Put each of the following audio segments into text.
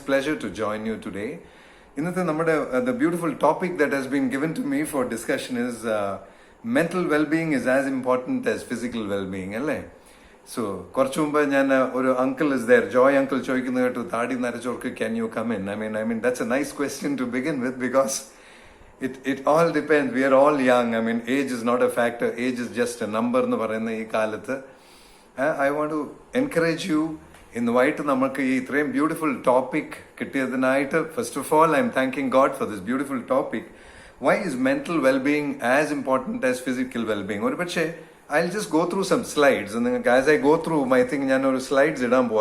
pleasure to join you today. The beautiful topic that has been given to me for discussion is mental well-being is as important as physical well-being. So, uncle is there, Joy uncle can you come in? I mean that's a nice question to begin with because it all depends. We are all young. I mean, age is not a factor. Age is just a number. I want to encourage you in the white beautiful topic. First of all, I'm thanking God for this beautiful topic. Why is mental well-being as important as physical well-being? I'll just go through some slides, and then as I go through my thing, slides I just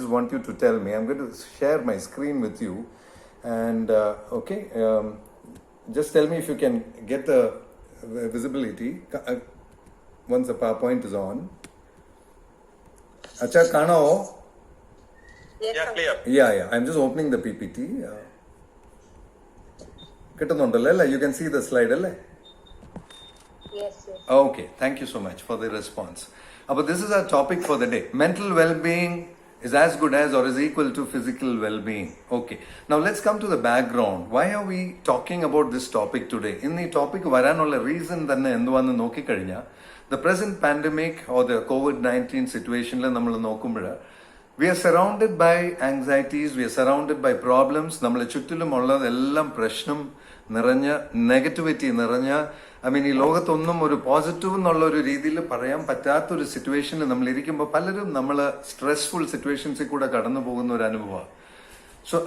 want you to tell me. I'm going to share my screen with you, and just tell me if you can get the visibility once the PowerPoint is on. Acha Kana? Yeah, clear. Yeah. I'm just opening the PPT. You can see the slide, Yes. Okay, thank you so much for the response. But this is our topic for the day. Mental well-being is as good as or is equal to physical well-being. Okay, now let's come to the background. Why are we talking about this topic today? In the topic, reason the present pandemic or the COVID-19 situation, we are surrounded by anxieties, we are surrounded by problems. Negativity. I mean, in a positive situation, stressful situations. So,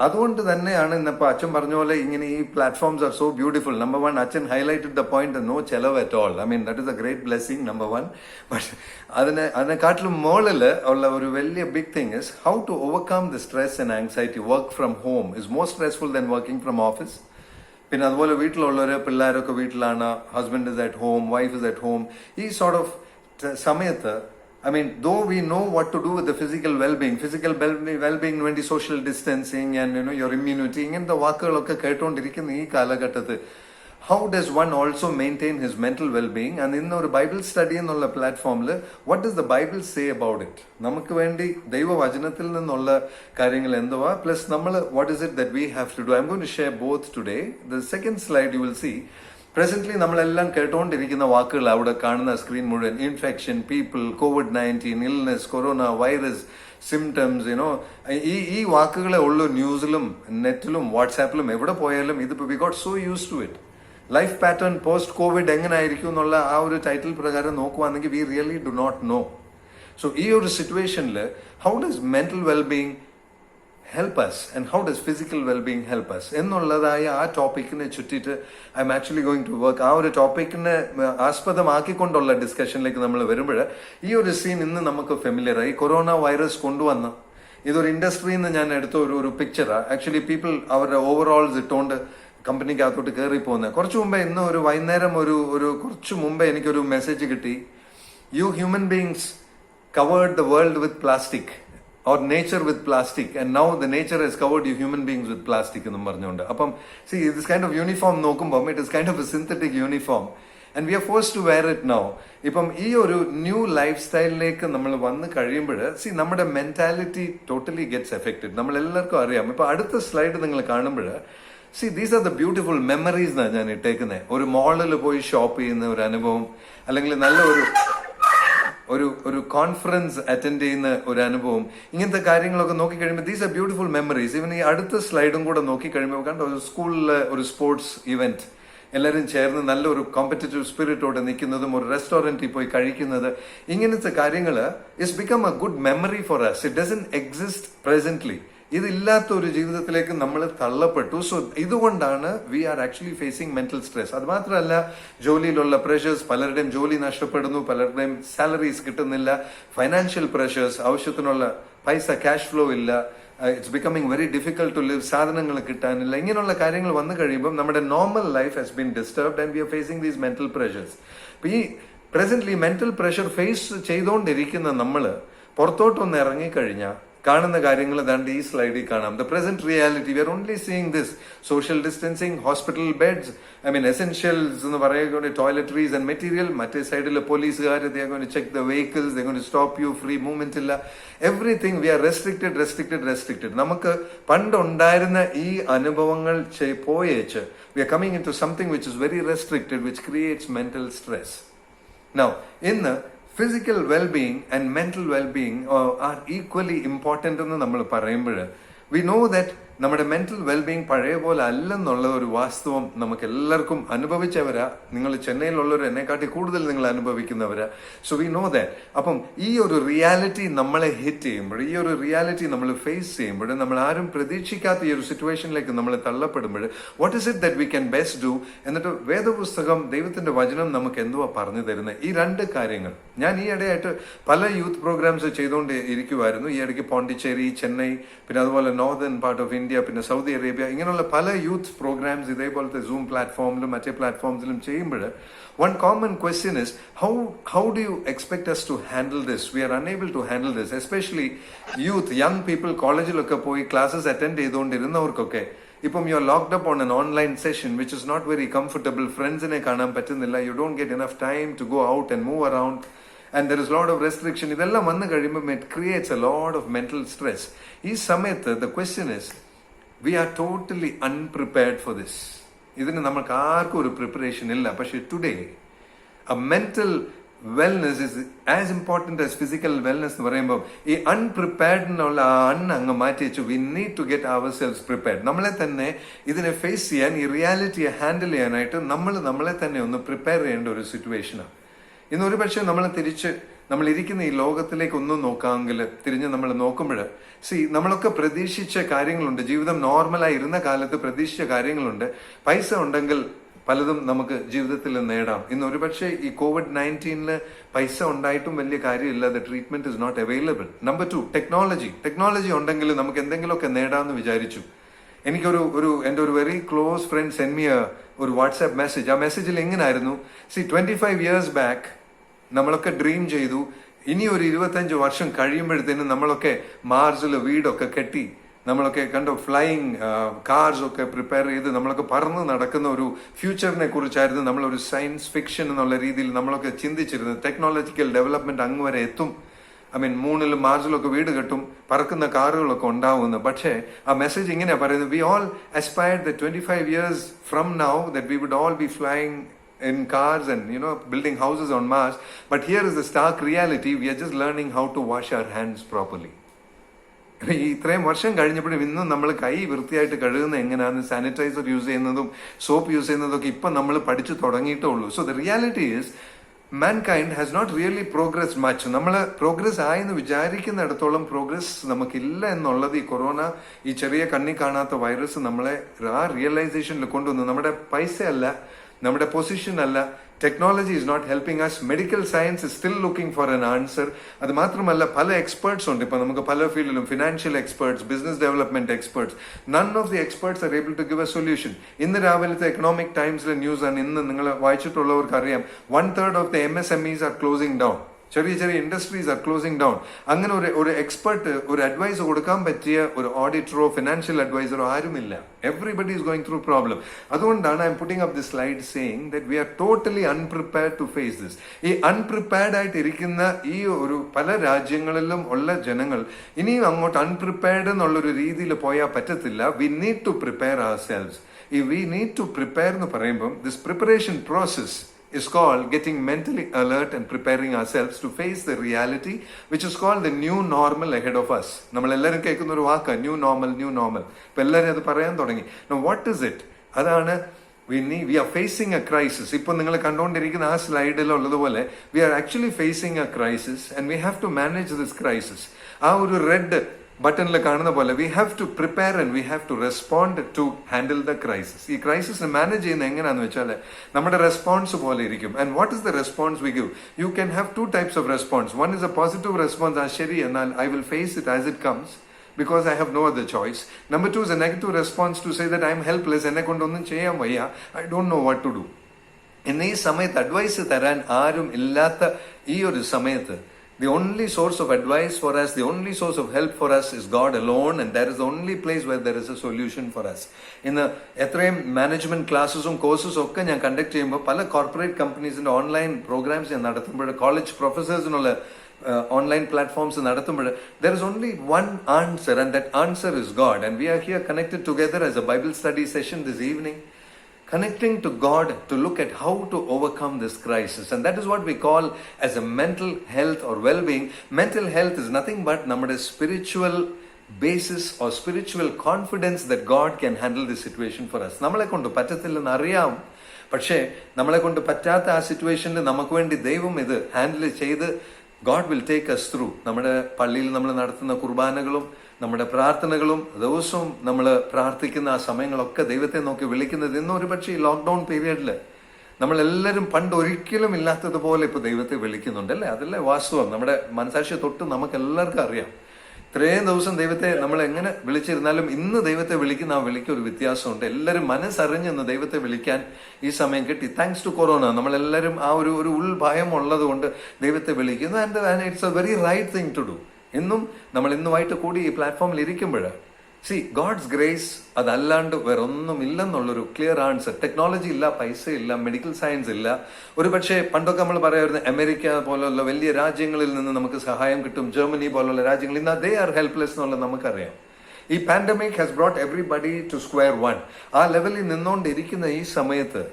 platforms are so beautiful. Number one, Achan highlighted the point that no cello at all. I mean, that is a great blessing, number one. But a big thing is how to overcome the stress and anxiety. Work from home is more stressful than working from office. Husband is at home, wife is at home. I mean, though we know what to do with the physical well-being when the social distancing and your immunity, how does one also maintain his mental well-being? And in our Bible study on the platform, what does the Bible say about it? Plus, what is it that we have to do? I'm going to share both today. The second slide you will see. Presently, screen infection, people, COVID-19, illness, corona, virus, symptoms, news, WhatsApp, we got so used to it. Life pattern post-COVID, title we really do not know. So, in this situation, how does mental well-being help us and how does physical well-being help us? Our topic I'm actually going to work. Our topic discussion like this scene is familiar. Coronavirus this is industry picture. Actually, people, our overalls company message. You human beings covered the world with plastic or nature with plastic, and now the nature has covered you human beings with plastic. See, this kind of uniform, it is kind of a synthetic uniform, and we are forced to wear it now. This new lifestyle, see, our mentality totally gets affected. See, these are the beautiful memories that I have taken. A mall shop or conference attending these are beautiful memories. Even the slide school or sports event. Competitive spirit or restaurant it's become a good memory for us. It doesn't exist presently. So, we are actually facing mental stress. That's why pressures, salaries, financial pressures, cash flow, it's becoming very difficult to live. Normal life has been disturbed and we are facing these mental pressures. Presently, mental pressure face കാണുന്ന കാര്യങ്ങൾ ദാണ്ട് ഈ സ്ലൈഡിൽ കാണാം. The present reality we are only seeing this. Social distancing, hospital beds, essentials എന്ന് പറയുന്നത് toiletries and material. മറ്റേ സൈഡിൽ പോലീസുകാർ check the vehicles, stop you, free movement ഇല്ല. Everything we are restricted. നമുക്ക് പണ്ടുണ്ടായിരുന്ന ഈ അനുഭവങ്ങൾ പോയേച്ച് we are coming into something which is very restricted, which creates mental stress. Now, ഇന്ന് physical well-being and mental well-being are equally important എന്ന് നമ്മൾ പറയുമ്പോൾ we know that നമ്മുടെ മെന്റൽ വെൽബീങ് പഴയ പോലെ അല്ലെന്നുള്ള ഒരു വാസ്തവം നമുക്ക് എല്ലാവർക്കും അനുഭവിച്ചവരാ. നിങ്ങൾ ചെന്നൈയിലുള്ളവർ എന്നെക്കാട്ടി കൂടുതൽ നിങ്ങൾ അനുഭവിക്കുന്നവരാ. So we know that. അപ്പം ഈ ഒരു റിയാലിറ്റി നമ്മളെ ഹിറ്റ് ചെയ്യുമ്പോൾ, ഈ ഒരു റിയാലിറ്റി നമ്മൾ ഫേസ് ചെയ്യുമ്പോൾ, നമ്മൾ ആരും പ്രതീക്ഷിക്കാത്ത ഈ ഒരു സിറ്റുവേഷനിലേക്ക് നമ്മൾ തള്ളപ്പെടുമ്പോൾ what is it that we can best do? എന്നിട്ട് വേദപുസ്തകം, ദൈവത്തിന്റെ വചനം നമുക്ക് എന്തുവാ പറഞ്ഞു തരുന്നത്? ഈ രണ്ട് കാര്യങ്ങൾ ഞാൻ ഈ ഇടയായിട്ട് പല യൂത്ത് പ്രോഗ്രാംസ് ചെയ്തുകൊണ്ട് ഇരിക്കുമായിരുന്നു. ഈ ഇടയ്ക്ക് പോണ്ടിച്ചേരി, ചെന്നൈ, പിന്നെ അതുപോലെ നോർത്തേൺ പാർട്ട് ഓഫ് ഇന്ത്യ, പിന്നെ സൗദി അറേബ്യ, ഇങ്ങനെയുള്ള പല യൂത്ത് പ്രോഗ്രാംസ് ഇതേപോലത്തെ സൂം പ്ലാറ്റ്ഫോമിലും മറ്റേ പ്ലാറ്റ്ഫോംസിലും ചെയ്യുമ്പോൾ one common question is how do you expect us to handle this? We are unable to handle this, especially youth, young people. കോളേജിലൊക്കെ പോയി classes attend ചെയ്തുകൊണ്ടിരുന്നവർക്കൊക്കെ ഇപ്പം you are locked up on an online session which is not very comfortable. ഫ്രണ്ട്സിനെ കാണാൻ പറ്റുന്നില്ല. You don't get enough time to go out and move around. And there is a lot of restriction. ഇതെല്ലാം വന്നു കഴിയുമ്പോൾ it creates a lot of mental stress. ഈ സമയത്ത് the question is, we are totally unprepared for this. ഇതിന് നമുക്ക് ആർക്കും ഒരു preparation ഇല്ല. പക്ഷേ today a mental wellness is as important as physical wellness എന്ന് പറയുമ്പോൾ ഈ അൺപ്രിപ്പയർഡ് എന്നുള്ള അങ്ങ് മാറ്റി വെച്ചു. We need to get ourselves prepared. നമ്മളെ തന്നെ ഇതിനെ ഫേസ് ചെയ്യാൻ, ഈ റിയാലിറ്റിയെ ഹാൻഡിൽ ചെയ്യാനായിട്ട് നമ്മളെ തന്നെ ഒന്ന് പ്രിപ്പയർ ചെയ്യേണ്ട ഒരു സിറ്റുവേഷനാണ്. ഇന്ന് ഒരു പക്ഷേ നമ്മൾ ഇരിക്കുന്ന ഈ ലോകത്തിലേക്ക് ഒന്നും നോക്കാമെങ്കിൽ തിരിഞ്ഞ് നമ്മൾ നോക്കുമ്പോൾ നമ്മളൊക്കെ പ്രതീക്ഷിച്ച കാര്യങ്ങളുണ്ട്. ജീവിതം നോർമലായി ഇരുന്ന കാലത്ത് പ്രതീക്ഷിച്ച കാര്യങ്ങളുണ്ട്. പൈസ ഉണ്ടെങ്കിൽ പലതും നമുക്ക് ജീവിതത്തിൽ നേടാം. ഇന്ന് ഒരു പക്ഷേ ഈ COVID-19 പൈസ ഉണ്ടായിട്ടും വലിയ കാര്യമില്ല. The treatment is not available. Number 2, technology ഉണ്ടെങ്കിൽ നമുക്ക് എന്തെങ്കിലുമൊക്കെ നേടാമെന്ന് വിചാരിച്ചു. എനിക്കൊരു എൻ്റെ ഒരു very close friend send me ഒരു വാട്സാപ്പ് മെസ്സേജ്. ആ മെസ്സേജിൽ എങ്ങനായിരുന്നു, 25 years ബാക്ക് നമ്മളൊക്കെ ഡ്രീം ചെയ്തു, ഇനി ഒരു 25 വർഷം കഴിയുമ്പോഴത്തേനും നമ്മളൊക്കെ മാർസിൽ വീടൊക്കെ കെട്ടി, നമ്മളൊക്കെ കണ്ടോ ഫ്ലൈയിങ് കാർസ് ഒക്കെ പ്രിപ്പയർ ചെയ്ത് നമ്മളൊക്കെ പറന്ന് നടക്കുന്ന ഒരു ഫ്യൂച്ചറിനെ കുറിച്ചായിരുന്നു നമ്മളൊരു സയൻസ് ഫിക്ഷൻ എന്നുള്ള രീതിയിൽ നമ്മളൊക്കെ ചിന്തിച്ചിരുന്നത്. ടെക്നോളജിക്കൽ ഡെവലപ്മെന്റ് അങ്ങ് വരെ എത്തും. മൂണിലും മാർസിലൊക്കെ വീട് കെട്ടും, പറക്കുന്ന കാറുകളൊക്കെ ഉണ്ടാവുന്നു. പക്ഷേ ആ മെസ്സേജ് ഇങ്ങനെയാ പറയുന്നത്, we all aspired that 25 years from now that we would all be flying in cars and building houses on Mars. But here is the stark reality. We are just learning how to wash our hands properly. ഇത്രയും വർഷം കഴിഞ്ഞപ്പോഴും ഇന്നും നമ്മൾ കൈ വൃത്തിയായിട്ട് കഴുകുന്നത് എങ്ങനെയാണ്, sanitiser use ചെയ്യുന്നതും soap use ചെയ്യുന്നതും ഒക്കെ ഇപ്പം നമ്മൾ പഠിച്ചു തുടങ്ങിയിട്ടേ ഉള്ളൂ. So the reality is mankind has not really progressed much. നമ്മൾ പ്രോഗ്രസ് ആയെന്ന് വിചാരിക്കുന്നിടത്തോളം പ്രോഗ്രസ് നമുക്കില്ല എന്നുള്ളത് ഈ കൊറോണ, ഈ ചെറിയ കണ്ണി കാണാത്ത വൈറസ് നമ്മളെ ആ റിയലൈസേഷനിൽ കൊണ്ടുവന്നു. നമ്മുടെ പൈസ അല്ല, നമ്മുടെ പൊസിഷൻ അല്ല, technology is not helping us. Medical science is still looking for an answer. അത് മാത്രമല്ല പല എക്സ്പേർട്സ് ഉണ്ട്. ഇപ്പൊ നമുക്ക് പല ഫീൽഡിലും financial experts, business development experts. None of the experts are able to give a solution. ഇന്ന് രാവിലത്തെ എക്കണോമിക് ടൈംസിലെ ന്യൂസ് ആണ്. ഇന്ന് നിങ്ങൾ വായിച്ചിട്ടുള്ളവർക്ക് അറിയാം, 1/3 of the MSMEs are closing down. ചെറിയ ഇൻഡസ്ട്രീസ് ആർ ക്ലോസിംഗ് ഡൗൺ. അങ്ങനെ ഒരു എക്സ്പെർട്ട്, ഒരു അഡ്വൈസ് കൊടുക്കാൻ പറ്റിയ ഒരു ഓഡിറ്ററോ ഫിനാൻഷ്യൽ അഡ്വൈസറോ ആരുമില്ല. Everybody is going through problem. അതുകൊണ്ടാണ് I'm putting up the slide saying that we are totally unprepared to face this. ഈ അൺപ്രിപ്പയർഡ് ആയിട്ട് ഇരിക്കുന്ന ഈ ഒരു പല രാജ്യങ്ങളിലും ഉള്ള ജനങ്ങൾ ഇനിയും അങ്ങോട്ട് അൺപ്രിപ്പയർഡ് എന്നുള്ളൊരു രീതിയിൽ പോയാൽ പറ്റത്തില്ല. വി നീഡ് ടു പ്രിപ്പയർ അവർ സെൽവ്സ്. ഈ വി നീഡ് ടു പ്രിപ്പയർ എന്ന് പറയുമ്പം this preparation process is called getting mentally alert and preparing ourselves to face the reality which is called the new normal ahead of us. നമ്മൾ എല്ലാവരും കേൾക്കുന്ന ഒരു വാക്ക് new normal. ഇപ്പൊ എല്ലാവരും അത് പറയാൻ തുടങ്ങി. Now what is it? അതാണ് we are facing a crisis. ഇപ്പൊ നിങ്ങൾ കണ്ടുകൊണ്ടിരിക്കുന്ന ആ സ്ലൈഡിൽ ഉള്ളതുപോലെ we are actually facing a crisis and we have to manage this crisis. ആ ഒരു റെഡ് ബട്ടണിൽ കാണുന്ന പോലെ we have to prepare and we have to respond to handle the crisis. ഈ ക്രൈസിസ് മാനേജ് ചെയ്യുന്നത് എങ്ങനെയാണെന്ന് വെച്ചാൽ നമ്മുടെ റെസ്പോൺസ് പോലെ ഇരിക്കും. And what is the response we give? You can have 2 types of response. One is a positive response. ആ ശരി, എന്നാൽ I will face it as it comes because I have no other choice. Number 2 is a negative response to say that I am helpless. എന്നെ കൊണ്ടൊന്നും ചെയ്യാൻ വയ്യ, I don't know what to do. ഇന്ന് ഈ സമയത്ത് അഡ്വൈസ് തരാൻ ആരും ഇല്ലാത്ത ഈ ഒരു സമയത്ത് The only source of advice for us, the only source of help for us is God alone, and that is the only place where there is a solution for us. ഇന്ന് എത്രയും management ക്ലാസ്സസും കോഴ്സസും ഒക്കെ ഞാൻ conduct ചെയ്യുമ്പോൾ പല corporate കമ്പനീസിന്റെ online programmes ഞാൻ നടത്തുമ്പോൾ, college പ്രൊഫസേഴ്സിനുള്ള online platforms നടത്തുമ്പോൾ, there is only one answer, and that answer is God. And we are here connected together as a Bible study session this evening, connecting to God to look at how to overcome this crisis. And that is what we call as a mental health or well-being. Mental health is nothing but നമ്മുടെ spiritual basis or spiritual confidence that God can handle this situation for us. നമ്മളെ കൊണ്ട് പറ്റത്തില്ലെന്ന് അറിയാം, പക്ഷേ നമ്മളെ കൊണ്ട് പറ്റാത്ത ആ സിറ്റുവേഷനിൽ നമുക്ക് വേണ്ടി ദൈവം ഇത് ഹാൻഡിൽ ചെയ്ത് God will take us through. നമ്മുടെ പള്ളിയിൽ നമ്മൾ നടത്തുന്ന കുർബാനകളും നമ്മുടെ പ്രാർത്ഥനകളും ദിവസവും നമ്മൾ പ്രാർത്ഥിക്കുന്ന ആ സമയങ്ങളൊക്കെ ദൈവത്തെ നോക്കി വിളിക്കുന്നത് ഇന്ന് ഒരു പക്ഷേ ഈ ലോക്ക്ഡൗൺ പീരിയഡിൽ നമ്മളെല്ലാവരും പണ്ട് ഒരിക്കലും ഇല്ലാത്തതുപോലെ ഇപ്പോൾ ദൈവത്തെ വിളിക്കുന്നുണ്ട്, അല്ലേ? അതല്ലേ വാസ്തവം. നമ്മുടെ മനസാക്ഷി തൊട്ട് നമുക്ക് എല്ലാവർക്കും അറിയാം. ഇത്രയും ദിവസം ദൈവത്തെ നമ്മൾ എങ്ങനെ വിളിച്ചിരുന്നാലും ഇന്ന് ദൈവത്തെ വിളിക്കുന്ന ആ വിളിക്ക് ഒരു വ്യത്യാസമുണ്ട്. എല്ലാവരും മനസ്സറിഞ്ഞ് ഇന്ന് ദൈവത്തെ വിളിക്കാൻ ഈ സമയം കിട്ടി. താങ്ക്സ് ടു കൊറോണ നമ്മളെല്ലാവരും ആ ഒരു ഉൾഭയം ഉള്ളത് കൊണ്ട് ദൈവത്തെ വിളിക്കുന്നു. And it's a very right thing to do. ഇന്നും നമ്മൾ ഇന്നുമായിട്ട് കൂടി ഈ പ്ലാറ്റ്ഫോമിൽ ഇരിക്കുമ്പോൾ ഗോഡ്സ് ഗ്രേസ് അതല്ലാണ്ട് വേറെ ഒന്നും ഇല്ലെന്നുള്ളൊരു ക്ലിയർ ആൻസർ. ടെക്നോളജി ഇല്ല, പൈസ ഇല്ല, മെഡിക്കൽ സയൻസ് ഇല്ല. ഒരു പക്ഷേ പണ്ടൊക്കെ നമ്മൾ പറയാമായിരുന്നു അമേരിക്ക പോലുള്ള വലിയ രാജ്യങ്ങളിൽ നിന്ന് നമുക്ക് സഹായം കിട്ടും, ജർമ്മനി പോലുള്ള രാജ്യങ്ങളിൽ ഇന്ന് ദേ ആർ ഹെൽപ്ലെസ് എന്നുള്ളത് നമുക്കറിയാം. ഈ pandemic has brought everybody to square one. ആ ലെവലിൽ നിന്നുകൊണ്ടിരിക്കുന്ന ഈ സമയത്ത്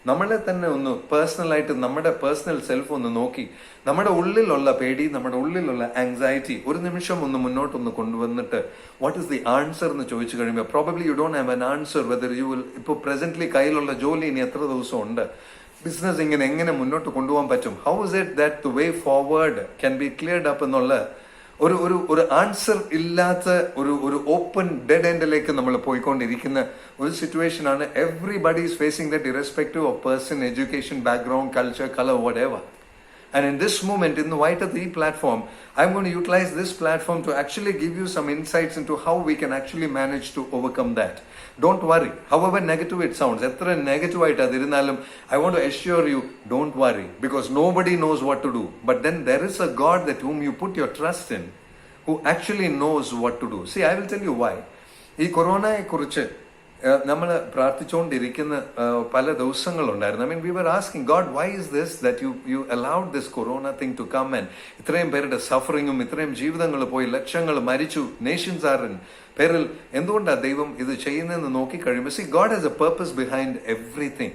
നമ്മളെ തന്നെ ഒന്ന് പേഴ്സണലായിട്ട് നമ്മുടെ പേഴ്സണൽ സെൽഫ് ഒന്ന് നോക്കി നമ്മുടെ ഉള്ളിലുള്ള പേടി, നമ്മുടെ ഉള്ളിലുള്ള ആങ്സൈറ്റി ഒരു നിമിഷം ഒന്ന് മുന്നോട്ടൊന്ന് കൊണ്ടുവന്നിട്ട് വാട്ട് ഇസ് ദി ആൻസർ എന്ന് ചോദിച്ചു കഴിയുമ്പോൾ probably you don't have an answer whether you will. ഇപ്പോൾ പ്രസന്റ്ലി കയ്യിലുള്ള ജോലി ഇനി എത്ര ദിവസം ഉണ്ട്, ബിസിനസ് എങ്ങനെ മുന്നോട്ട് കൊണ്ടുപോകാൻ പറ്റും, how is it that the way forward can be cleared up എന്നുള്ള ഒരു ആൻസർ ഇല്ലാത്ത ഒരു ഓപ്പൺ ഡെഡ് എൻഡിലേക്ക് നമ്മൾ പോയിക്കൊണ്ടിരിക്കുന്ന ഒരു സിറ്റുവേഷൻ ആണ്. Everybody is facing that irrespective of person, education, background, culture, colour, whatever. And in this moment, in the White at the platform, I'm going to utilize this platform to actually give you some insights into how we can actually manage to overcome that. Don't worry, however negative it sounds, etra negative aita irunalum, I want to assure you, don't worry, because nobody knows what to do. But then there is a God that whom you put your trust in, who actually knows what to do. See, I will tell you why. ഈ കൊറോണയെ കുറിച്ച് നമ്മൾ പ്രാർത്ഥിച്ചുകൊണ്ടിരിക്കുന്ന പല ദിവസങ്ങളുണ്ടായിരുന്നു. I mean, we were asking God, why is this that you allowed this corona thing to come, and ഇത്രയും പേരുടെ സഫറിങ്ങും ഇത്രയും ജീവിതങ്ങൾ പോയി, ലക്ഷങ്ങൾ മരിച്ചു, നേഷൻസ് ആർ ഇൻ പേരിൽ, എന്തുകൊണ്ടാണ് ദൈവം ഇത് ചെയ്യുന്നതെന്ന് നോക്കി കഴിയുമ്പോൾ God has a purpose behind everything.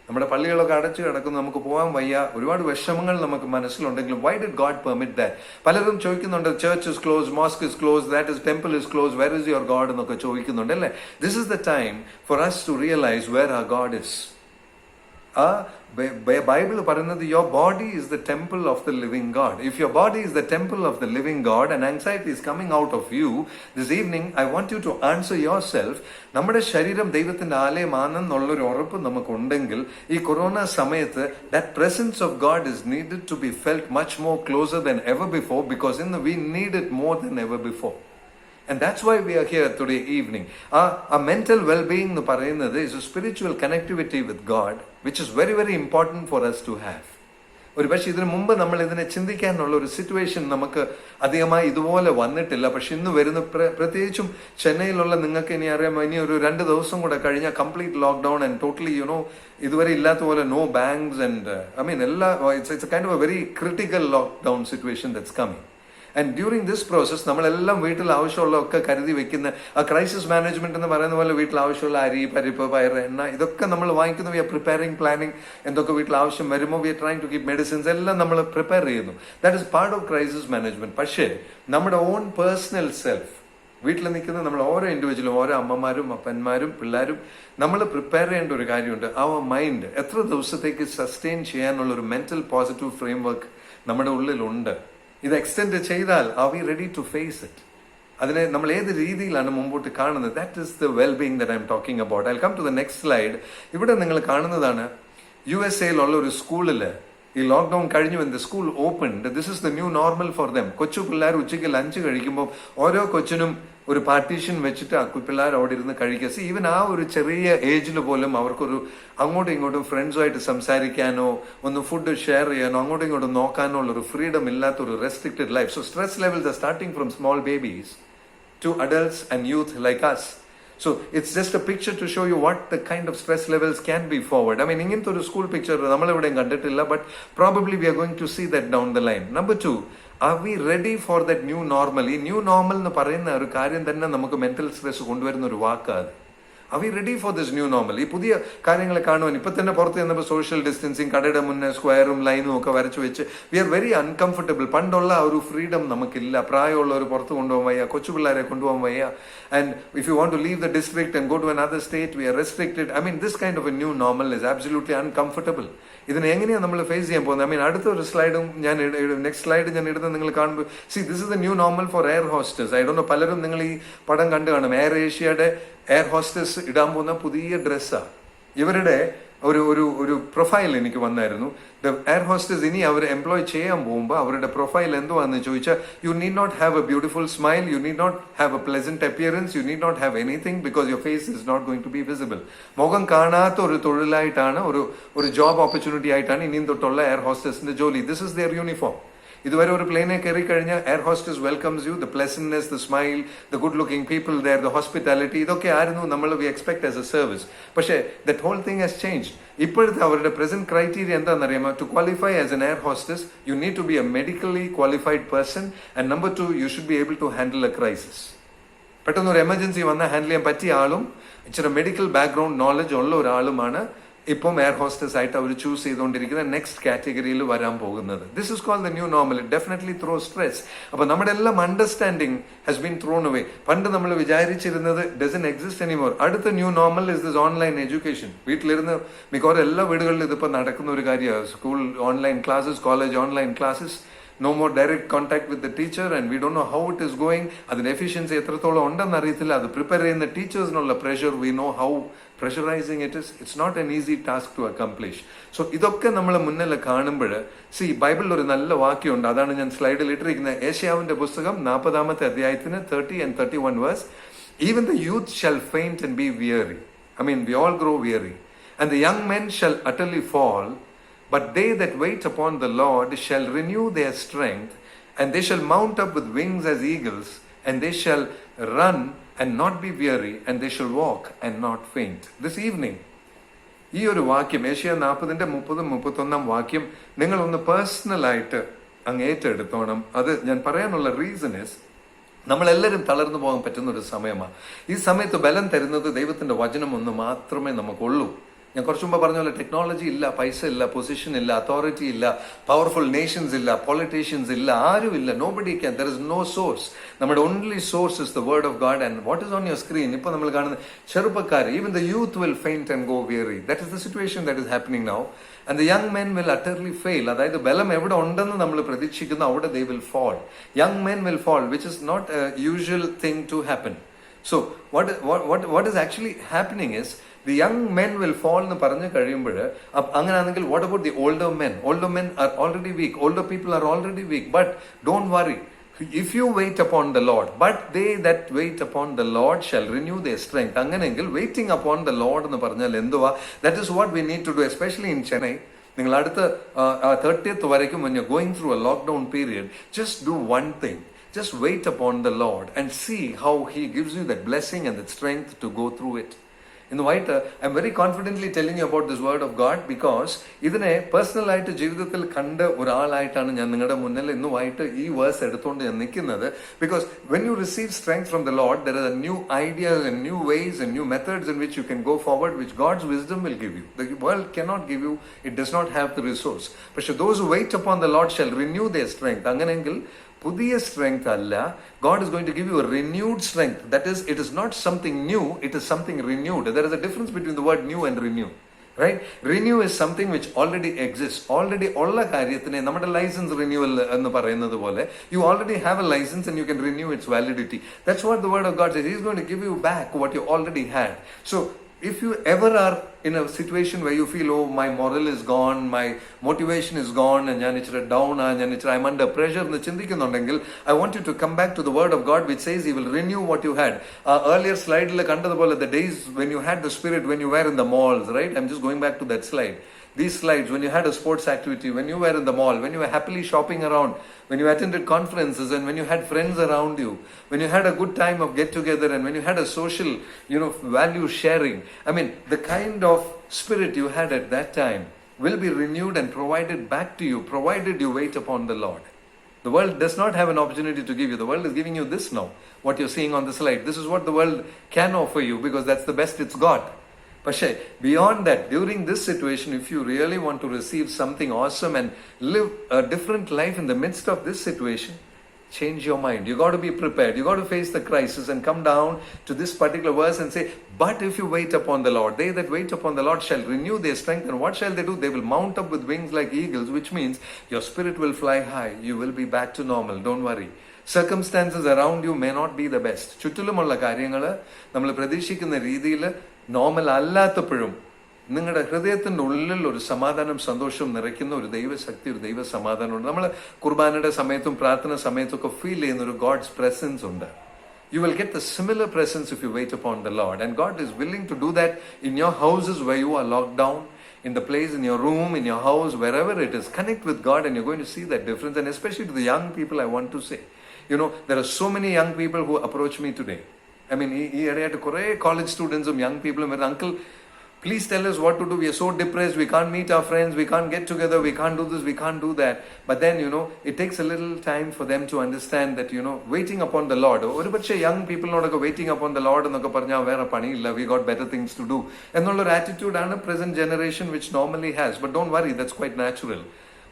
നമ്മുടെ പള്ളികളൊക്കെ അടച്ചു കിടക്കുന്നു, നമുക്ക് പോകാൻ വയ്യ, ഒരുപാട് വിഷമങ്ങൾ നമുക്ക് മനസ്സിലുണ്ടെങ്കിലും why did God permit that? പലരും ചോദിക്കുന്നുണ്ട്, church is closed, mosque is closed, that is temple is closed, where is your God എന്നൊക്കെ ചോദിക്കുന്നുണ്ട്, അല്ലേ? This is the time for us to realize where our God is. ആ Bible പറയുന്നത് your body is the temple of the living God. If your body is the temple of the living God and anxiety is coming out of you, this evening I want you to answer yourself. നമ്മുടെ ശരീരം ദൈവത്തിന്റെ ആലയമാണെന്നുള്ളൊരു ഉറപ്പ് നമുക്കുണ്ടെങ്കിൽ ഈ corona സമയത്ത് that presence of God is needed to be felt much more closer than ever before, because we need it more than ever before. And that's why we are here today evening. Our mental well-being എന്ന് പറയുന്നത് is a spiritual connectivity with God, which is very, very important for us to have. ഒരു പക്ഷേ ഇതിനു മുമ്പ് നമ്മൾ ഇതിനെ ചിന്തിക്കാനുള്ള ഒരു സിറ്റുവേഷൻ നമുക്ക് അധികമായി ഇതുപോലെ വന്നിട്ടില്ല. പക്ഷെ ഇന്ന് വരുന്ന പ്രത്യേകിച്ചും ചെന്നൈയിലുള്ള നിങ്ങൾക്ക് ഇനി അറിയാം, ഇനി ഒരു 2 ദിവസം കൂടെ കഴിഞ്ഞാൽ കംപ്ലീറ്റ് ലോക്ക്ഡൌൺ ആൻഡ് ടോട്ടലി ഇതുവരെ ഇല്ലാത്ത പോലെ no banks and it's kind of a very critical lockdown situation that's coming. And during this process നമ്മളെല്ലാം വീട്ടിൽ ആവശ്യമുള്ളതൊക്കെ കരുതി വെക്കുന്ന ആ ക്രൈസിസ് മാനേജ്മെന്റ് എന്ന് പറയുന്ന പോലെ വീട്ടിൽ ആവശ്യമുള്ള അരി, പരിപ്പ്, പയർ, എണ്ണ ഇതൊക്കെ നമ്മൾ വാങ്ങിക്കുന്നു. വി ആർ പ്രിപ്പയറിംഗ്, പ്ലാനിങ്, എന്തൊക്കെ വീട്ടിൽ ആവശ്യം വരുമ്പോൾ we are trying to keep medicines എല്ലാം നമ്മൾ പ്രിപ്പയർ ചെയ്യുന്നു. That is part of crisis management. പക്ഷേ നമ്മുടെ ഓൺ പേഴ്സണൽ സെൽഫ്, വീട്ടിൽ നിൽക്കുന്ന നമ്മൾ ഓരോ ഇൻഡിവിജ്വലും, ഓരോ അമ്മമാരും അപ്പന്മാരും പിള്ളേരും നമ്മൾ പ്രിപ്പയർ ചെയ്യേണ്ട ഒരു കാര്യമുണ്ട്. അവർ മൈൻഡ് എത്ര ദിവസത്തേക്ക് സസ്റ്റെയിൻ ചെയ്യാനുള്ള ഒരു മെന്റൽ പോസിറ്റീവ് ഫ്രെയിം വർക്ക് നമ്മുടെ ഉള്ളിലുണ്ട്. ഇത് എക്സ്റ്റെൻഡ് ചെയ്താൽ are we ready to face it? അതിനെ നമ്മൾ ഏത് രീതിയിലാണ് മുമ്പോട്ട് കാണുന്നത്? That is the wellbeing that I'm talking about. I come to the next slide. ഇവിടെ നിങ്ങൾ കാണുന്നതാണ് USA ഉള്ള ഒരു സ്കൂളിൽ ഈ ലോക്ക്ഡൌൺ കഴിഞ്ഞു when the school opened, this is the new normal for them. കൊച്ചു പിള്ളേർ ഉച്ചയ്ക്ക് ലഞ്ച് കഴിക്കുമ്പോൾ ഓരോ കൊച്ചിനും ഒരു പാർട്ടീഷൻ വെച്ചിട്ട് ആ പിള്ളേർ അവിടെ ഇരുന്ന് കഴിക്കുക. ഈവൻ ആ ഒരു ചെറിയ ഏജിൽ പോലും അവർക്കൊരു അങ്ങോട്ടും ഇങ്ങോട്ടും ഫ്രണ്ട്സുമായിട്ട് സംസാരിക്കാനോ ഒന്ന് ഫുഡ് ഷെയർ ചെയ്യാനോ അങ്ങോട്ടും ഇങ്ങോട്ടും നോക്കാനോ ഉള്ള ഒരു ഫ്രീഡം ഇല്ലാത്തൊരു restricted life. So stress levels are starting from small babies to adults and youth like us. So it's just a picture to show you what the kind of stress levels can be forward. I mean, ഇങ്ങനത്തെ ഒരു school picture നമ്മൾ എവിടെയും കണ്ടിട്ടില്ല, but probably we are going to see that down the line. Number 2, are we ready for that new normal? ഈ new normal എന്ന് പറയുന്ന ഒരു കാര്യം തന്നെ നമുക്ക് മെന്റൽ സ്ട്രെസ് കൊണ്ടുവരുന്ന ഒരു വാക്കാണ്. Are we ready for this new normal? ഈ പുതിയ കാര്യങ്ങളെ കാണുവാൻ ഇപ്പൊ തന്നെ പുറത്ത് ചെന്നപ്പോൾ സോഷ്യൽ ഡിസ്റ്റൻസിങ്, കടയുടെ മുന്നേ സ്ക്വയറും ലൈനും ഒക്കെ വരച്ചു വെച്ച് വി ആർ വെരി അൺകംഫർട്ടബിൾ. പണ്ടുള്ള ഒരു ഫ്രീഡം നമുക്കില്ല. പ്രായമുള്ളവർ പുറത്ത് കൊണ്ടുപോകാൻ വയ്യ, കൊച്ചു പിള്ളേരെ കൊണ്ടുപോകാൻ വയ്യ. And if you want to leave the district and go to another state, we are restricted. I mean this kind of a new normal is absolutely uncomfortable. ഇതിനെ എങ്ങനെയാണ് നമ്മൾ ഫേസ് ചെയ്യാൻ പോകുന്നത്? ഐ മീൻ അടുത്ത ഒരു സ്ലൈഡും ഞാൻ നെക്സ്റ്റ് സ്ലൈഡ് ഞാൻ ഇടുന്നത് നിങ്ങൾ കാണുമ്പോൾ this is the new normal for air hostesses. I don't know, പലരും നിങ്ങൾ ഈ പടം കണ്ടു കാണും. എയർ ഏഷ്യയുടെ എയർ ഹോസ്റ്റേഴ്സ് ഇടാൻ പോകുന്ന പുതിയ ഡ്രസ്സാണ്. ഇവരുടെ ഒരു പ്രൊഫൈൽ എനിക്ക് വന്നായിരുന്നു. ദ എയർ ഹോസ്റ്റേഴ്സ് ഇനി അവർ എംപ്ലോയ് ചെയ്യാൻ പോകുമ്പോൾ അവരുടെ പ്രൊഫൈൽ എന്തുവാന്ന് ചോദിച്ചാൽ, you need not have a beautiful smile, you need not have a pleasant appearance, you need not have anything because your face is not going to be visible. മുഖം കാണാത്ത ഒരു തൊഴിലായിട്ടാണ്, ഒരു ജോബ് ഓപ്പർച്യൂണിറ്റി ആയിട്ടാണ് ഇനിയും തൊട്ടുള്ള air ഹോസ്റ്റേഴ്സിന്റെ ജോലി. This is their uniform. ഇതുവരെ ഒരു പ്ലെയിനെ കയറി കഴിഞ്ഞാൽ air hostess welcomes you, the pleasantness, the smile, the good looking people there, the hospitality, ഇതൊക്കെ ആയിരുന്നു നമ്മൾ we expect as a service. പക്ഷേ that whole thing has changed. ഇപ്പോഴത്തെ അവരുടെ പ്രസന്റ് ക്രൈറ്റീരിയ എന്താണെന്നറിയാമോ? To qualify as an air hostess you need to be a medically qualified person and number 2 you should be able to handle A crisis. പെട്ടെന്ന് ഒരു emergency വന്നാൽ handle ചെയ്യാൻ പറ്റിയ ആളും ഇച്ചിരി മെഡിക്കൽ ബാക്ക്ഗ്രൗണ്ട് നോളജ് ഉള്ള ഒരാളുമാണ് ഇപ്പം എയർ ഹോസ്റ്റസ് ആയിട്ട് അവർ ചൂസ് ചെയ്തുകൊണ്ടിരിക്കുന്ന നെക്സ്റ്റ് കാറ്റഗറിയിൽ വരാൻ പോകുന്നത്. This is called the new normal. It definitely throw stress. അപ്പൊ നമ്മുടെ എല്ലാം understanding has been thrown away. പണ്ട് നമ്മൾ വിചാരിച്ചിരുന്നത് ഡസൻ എക്സിസ്റ്റ് എനിമോർ. അടുത്ത new normal is this online education. വീട്ടിലിരുന്ന് മിക്കവാറും എല്ലാ വീടുകളിലും ഇതിപ്പോൾ നടക്കുന്ന ഒരു കാര്യമാണ്. School online classes, college online classes, no more direct contact with the teacher and we don't know how it is going. അതിന് എഫിഷ്യൻസി എത്രത്തോളം ഉണ്ടെന്ന് അറിയത്തില്ല. അത് പ്രിപ്പയർ ചെയ്യുന്ന ടീച്ചേഴ്സിനുള്ള pressure, we know how pressurizing it is. It's not an easy task to accomplish. So ഇതൊക്കെ നമ്മൾ മുന്നിൽ കാണുമ്പോൾ ബൈബിളിൽ ഒരു നല്ല വാക്യമുണ്ട്. അതാണ് ഞാൻ സ്ലൈഡിൽ ഇട്ടിരിക്കുന്നത്. ഏശയ്യാവിന്റെ പുസ്തകം 40-ാമത്തെ അധ്യായത്തിന് 30 and 31 verse. Even the youth shall faint and be weary. I mean, we all grow weary. And the young men shall utterly fall. But they that wait upon the Lord shall renew their strength, and they shall mount up with wings as eagles, and they shall run and not be weary, and they shall walk and not faint. This evening, ഈ ഒരു വാക്യം Asia 40-31 വാക്യം നിങ്ങളൊന്ന് പേഴ്സണലായിട്ട് അങ്ങ് ഏറ്റെടുത്തോണം. അത് ഞാൻ പറയാനുള്ള റീസൺ ഇസ്, നമ്മളെല്ലാവരും തളർന്നു പോകാൻ പറ്റുന്ന ഒരു സമയമാണ്. ഈ സമയത്ത് ബലം തരുന്നത് ദൈവത്തിന്റെ വചനം ഒന്ന് മാത്രമേ നമുക്കുള്ളൂ. ഞാൻ കുറച്ചു മുമ്പ് പറഞ്ഞ പോലെ ടെക്നോളജി ഇല്ല, പൈസ ഇല്ല, പൊസിഷൻ ഇല്ല, അതോറിറ്റി ഇല്ല, പവർഫുൾ നേഷൻസ് ഇല്ല, പൊളിറ്റീഷ്യൻസ് ഇല്ല, ആരും ഇല്ല. Nobody can. There is no source. നമ്മുടെ only source is the word of God. And what is on your screen? ഇപ്പൊ നമ്മൾ കാണുന്ന ചെറുപ്പക്കാർ, even the youth will faint and go weary. That is the situation that is happening now. And the young men will utterly fail. അതായത് ബലം എവിടെ ഉണ്ടെന്ന് നമ്മൾ പ്രതീക്ഷിക്കുന്നു അവിടെ they will fall. Young men will fall, which is not a usual thing to happen. So what is actually happening is the young men will fall എന്ന് പറഞ്ഞു കഴിയുമ്പോൾ അങ്ങനെയാണെങ്കിൽ what about the older men? Older men are already weak. Older people are already weak. But don't worry. If you wait upon the Lord, but they that wait upon the Lord shall renew their strength. അങ്ങനെയെങ്കിൽ waiting upon the Lord എന്ന് പറഞ്ഞാൽ എന്തുവാ? That is what we need to do, especially in Chennai. നിങ്ങൾ അടുത്ത 30th വരയ്ക്കും when you're going through a lockdown period, just do one thing. Just wait upon the Lord and see how He gives you that blessing and that strength to go through it. ഇന്ന് വൈകിട്ട് I am very confidently telling you about this word of God because ഇതിനെ പേഴ്സണലായിട്ട് ജീവിതത്തിൽ കണ്ട ഒരാളായിട്ടാണ് ഞാൻ നിങ്ങളുടെ മുന്നിൽ ഇന്ന് വൈകിട്ട് ഈ വേഴ്സ് എടുത്തുകൊണ്ട് ഞാൻ നിൽക്കുന്നത്. Because when you receive strength from the Lord there are new ideas and new ways and new methods in which you can go forward which God's wisdom will give you. The world cannot give you, it does not have the resource. പക്ഷെ those who wait upon the Lord shall renew their strength. അങ്ങനെയെങ്കിൽ പുതിയ strength അല്ല, God is going to give you a renewed strength. That is, it is not something new, it is something renewed. There is a difference between the word new and renew. Right? Renew is something which already exists. Already ഉള്ള കാര്യത്തിനെ നമ്മുടെ licence renewal എന്ന് പറയുന്നത് പോലെ you already have a license and you can renew its validity. That's what the word of God says. He is going to give you back what you already had. So if you ever are in a situation where you feel, oh, my moral is gone, my motivation is gone, and I'm under pressure, I want you to come back to the word of God, which says He will renew what you had. Earlier slide, the days when you had the Spirit, when you were in the malls, right? I'm just going back to that slide. These slides, when you had a sports activity, when you were in the mall, when you were happily shopping around, when you attended conferences, and when you had friends around you, when you had a good time of get together, and when you had a social, value sharing. I mean, the kind of spirit you had at that time will be renewed and provided back to you, provided you wait upon the Lord. The world does not have an opportunity to give you. The world is giving you this now, what you're seeing on the slide. This is what the world can offer you, because that's the best it's got. But beyond that, during this situation, if you really want to receive something awesome and live a different life in the midst of this situation, change your mind. You got to be prepared. You got to face the crisis and come down to this particular verse and say, but if you wait upon the Lord, they that wait upon the Lord shall renew their strength. And what shall they do? They will mount up with wings like eagles, which means your spirit will fly high. You will be back to normal. Don't worry. Circumstances around you may not be the best. ചുറ്റിലുമുള്ള കാര്യങ്ങൾ നമ്മൾ പ്രതീക്ഷിക്കുന്ന രീതിയിൽ normal അല്ലാത്തപ്പോഴും നിങ്ങളുടെ ഹൃദയത്തിൻ്റെ ഉള്ളിൽ ഒരു സമാധാനം സന്തോഷവും നിറയ്ക്കുന്ന ഒരു ദൈവശക്തി, ഒരു ദൈവ സമാധാനമുണ്ട്. നമ്മൾ കുർബാനയുടെ സമയത്തും പ്രാർത്ഥന സമയത്തും ഒക്കെ ഫീൽ ചെയ്യുന്ന ഒരു ഗോഡ്സ് പ്രസൻസ് ഉണ്ട്. You will get the similar presence if you wait upon the Lord. And God is willing to do that in your houses where you are locked down, in the place, in your room, in your house, wherever it is. Connect with God and you're going to see that difference. And especially to the young people, I want to say, there are so many young people who approach me today. I mean, ഈ ഇടയായിട്ട് കുറേ college സ്റ്റുഡൻസും young പീപ്പിളും വരുന്നത്, uncle please tell us what to do. We are so depressed. We can't meet our friends. We can't get together. We can't do this. We can't do that. But then, it takes a little time for them to understand that, waiting upon the Lord. ഒരുപക്ഷെ young people waiting upon the Lord എന്നൊക്കെ പറഞ്ഞാൽ വേറെ പണിയില്ല. We got better things to do. എന്നുള്ളൊരു attitude-ആണ് present generation which normally has. But don't worry, that's quite natural.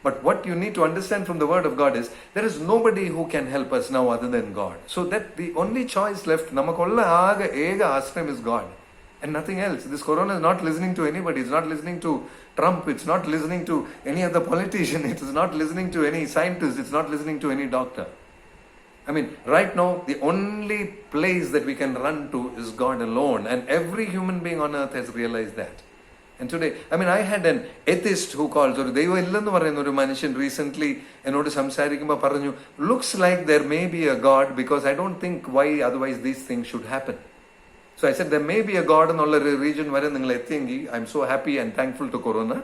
But what you need to understand from the word of God is, there is nobody who can help us now other than God. So that the only choice left, namakkulla aaga ega ashram is God. And nothing else. This corona is not listening to anybody. It's not listening to Trump. It's not listening to any other politician. It is not listening to any scientist. It's not listening to any doctor. I mean, right now, the only place that we can run to is God alone. And every human being on earth has realized that. And today, I had an atheist who calls, or ദൈവം ഇല്ലെന്ന് പറയുന്ന ഒരു മനുഷ്യൻ recently എന്നോട് സംസാരിക്കുമ്പോൾ പറഞ്ഞു, looks like there may be a God because I don't think why otherwise these things should happen. So I said, there may be a God എന്നുള്ള ഒരു region വരെ നിങ്ങൾ എത്തിയെങ്കിൽ, I'm so happy and thankful to Corona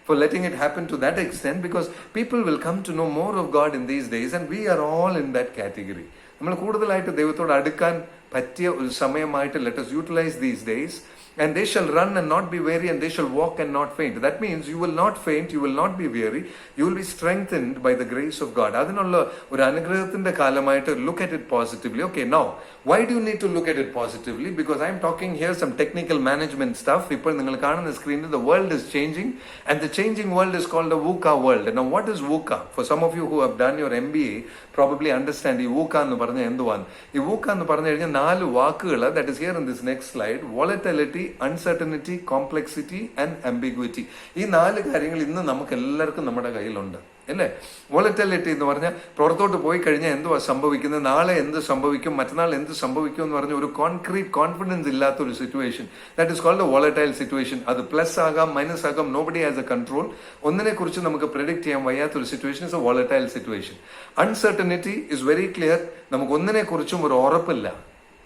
for letting it happen to that extent, because people will come to know more of God in these days, and we are all in that category. നമ്മൾ കൂടുതലായിട്ട് ദൈവത്തോട് അടുക്കാൻ പറ്റിയ ഒരു സമയമായിട്ട് let us utilize these days. And they shall run and not be weary, and they shall walk and not faint. That means you will not faint, you will not be weary, you will be strengthened by the grace of God. അതിനുള്ള ഒരു അനുഗ്രഹത്തിന്റെ കാലമായിട്ട് look at it positively. Okay, now, why do you need to look at it positively? Because I'm talking here some technical management stuff. ഇപ്പോൾ നിങ്ങൾ കാണുന്ന സ്ക്രീനിൽ the world is changing, and the changing world is called the VUCA world. Now, what is VUCA? For some of you who have done your MBA, probably understand ഈ VUCA എന്ന് പറഞ്ഞാൽ എന്തുവാണ്. ഈ VUCA എന്ന് പറഞ്ഞു കഴിഞ്ഞാൽ 4 വാക്കുകൾ, that is here in this next slide: volatility, uncertainty, complexity and ambiguity. ഈ 4 കാര്യങ്ങൾ ഇന്ന് നമുക്ക് എല്ലാവർക്കും നമ്മുടെ കയ്യിലുണ്ട്, അല്ലേ? വോളറ്റിലിറ്റി എന്ന് പറഞ്ഞാൽ പുറത്തോട്ട് പോയി കഴിഞ്ഞാൽ എന്തുവാ സംഭവിക്കുന്നത്, നാളെ എന്ത് സംഭവിക്കും, മറ്റന്നാൾ എന്ത് സംഭവിക്കും എന്ന് പറഞ്ഞ ഒരു കോൺക്രീറ്റ് കോൺഫിഡൻസ് ഇല്ലാത്ത ഒരു situation, that is called a volatile situation. അത് പ്ലസ് ആകാം, മൈനസ് ആകാം, നോബഡി ഹാസ് എ കൺട്രോൾ. ഒന്നിനെ കുറിച്ച് നമുക്ക് പ്രെഡിക്റ്റ് ചെയ്യാൻ വയ്യാത്തൊരു situation is a volatile situation. Uncertainty is very clear. നമുക്ക് ഒന്നിനെ കുറിച്ചും ഒരു ഉറപ്പില്ല.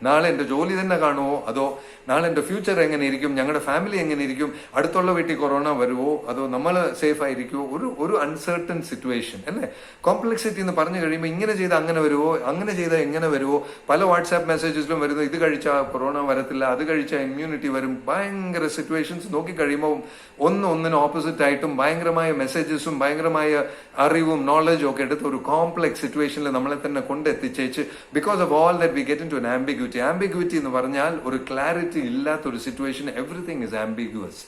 നാളെ എൻ്റെ ജോലി തന്നെ കാണുമോ, അതോ നാളെ എൻ്റെ ഫ്യൂച്ചർ എങ്ങനെ ഇരിക്കും, ഞങ്ങളുടെ ഫാമിലി എങ്ങനെ ഇരിക്കും, അടുത്തുള്ള വീട്ടിൽ കൊറോണ വരുമോ, അതോ നമ്മൾ സേഫ് ആയിരിക്കുമോ, ഒരു അൺസർട്ടൺ സിറ്റുവേഷൻ, അല്ലേ? കോംപ്ലക്സിറ്റി എന്ന് പറഞ്ഞു കഴിയുമ്പോൾ ഇങ്ങനെ ചെയ്താൽ അങ്ങനെ വരുമോ, അങ്ങനെ ചെയ്താൽ എങ്ങനെ വരുമോ, പല വാട്സാപ്പ് മെസ്സേജസിലും വരുന്നു, ഇത് കഴിച്ചാൽ കൊറോണ വരത്തില്ല, അത് കഴിച്ചാൽ ഇമ്മ്യൂണിറ്റി വരും. ഭയങ്കര സിറ്റുവേഷൻസ് നോക്കിക്കഴിയുമ്പോൾ ഒന്നിന് ഓപ്പോസിറ്റ് ആയിട്ടും ഭയങ്കരമായ മെസ്സേജസും ഭയങ്കരമായ അറിവും നോളജും ഒക്കെ എടുത്ത് ഒരു കോംപ്ലക്സ് സിറ്റുവേഷനിൽ നമ്മളെ തന്നെ കൊണ്ടെത്തിച്ചേച്ച്, because of all that we get into an ambiguity. Ambiguity എന്ന് പറഞ്ഞാൽ ഒരു ക്ലാരിറ്റി ഇല്ലാത്തൊരു സിറ്റുവേഷൻ, എവറിത്തിങ് ഇസ് ആംബിഗ്യുവസ്.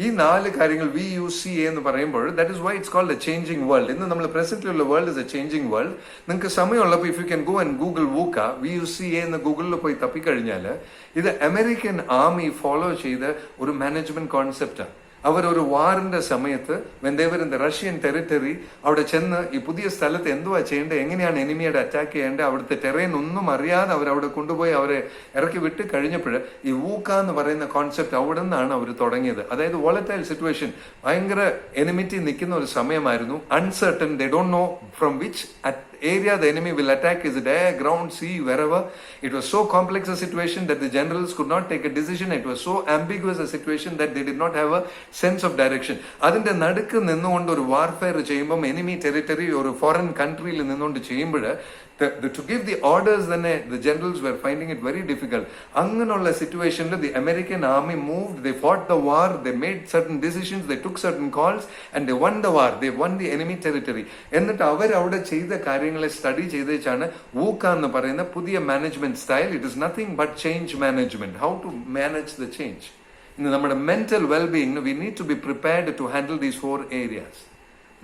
ഈ 4 കാര്യങ്ങൾ VUCA എന്ന് പറയുമ്പോൾ, that is why it's called a changing world. ഇന്ന് നമ്മൾ പ്രസന്റിലുള്ള world is a changing world. നിങ്ങൾക്ക് സമയമുള്ളപ്പോൾ if you can go and Google VUCA, VUCA എന്ന് ഗൂഗിളിൽ പോയി തപ്പിക്കഴിഞ്ഞാൽ ഇത് അമേരിക്കൻ ആർമി ഫോളോ ചെയ്ത ഒരു മാനേജ്മെന്റ് കോൺസെപ്റ്റാണ്. അവർ ഒരു വാറിന്റെ സമയത്ത് when they were in the Russian territory അവിടെ ചെന്ന് ഈ പുതിയ സ്ഥലത്ത് എന്തുവാ ചെയ്യേണ്ടത്, എങ്ങനെയാണ് എനിമിയുടെ അറ്റാക്ക് ചെയ്യേണ്ടത്, അവിടുത്തെ ടെറൈൻ ഒന്നും അറിയാതെ അവിടെ കൊണ്ടുപോയി അവരെ ഇറക്കി വിട്ട് കഴിഞ്ഞപ്പോൾ ഈ വൂക്ക എന്ന് പറയുന്ന കോൺസെപ്റ്റ് അവിടെ നിന്നാണ് അവർ തുടങ്ങിയത്. അതായത് വോളറ്റൈൽ സിറ്റുവേഷൻ, ഭയങ്കര എനിമിറ്റി നിൽക്കുന്ന ഒരു സമയമായിരുന്നു. Uncertain, they don't know from which area the enemy will attack. Is it air, ground, sea, wherever? It was so complex a situation that the generals could not take a decision. It was so ambiguous a situation that they did not have a sense of direction. അതിന്റെ നടുക്ക് നിന്നുകൊണ്ട് ഒരു warfare ചെയ്യുമ്പോൾ enemy territory ഒരു foreign countryയിൽ നിന്നുകൊണ്ട് ചെയ്യുമ്പോൾ to give the orders തന്നെ the generals were finding it very difficult. അങ്ങനെയുള്ള സിറ്റുവേഷനിൽ the American army moved, they fought the war, they made certain decisions, they took certain calls and they won the war, they won the enemy territory. എന്നിട്ട് അവർ അവിടെ ചെയ്ത കാര്യങ്ങളെ study ചെയ്തേച്ചാണ് വൂക്ക എന്ന് പറയുന്ന പുതിയ management style. It is nothing but change management, how to manage the change. ഇന്ന് നമ്മുടെ mental wellbeing we need to be prepared to handle these 4 areas.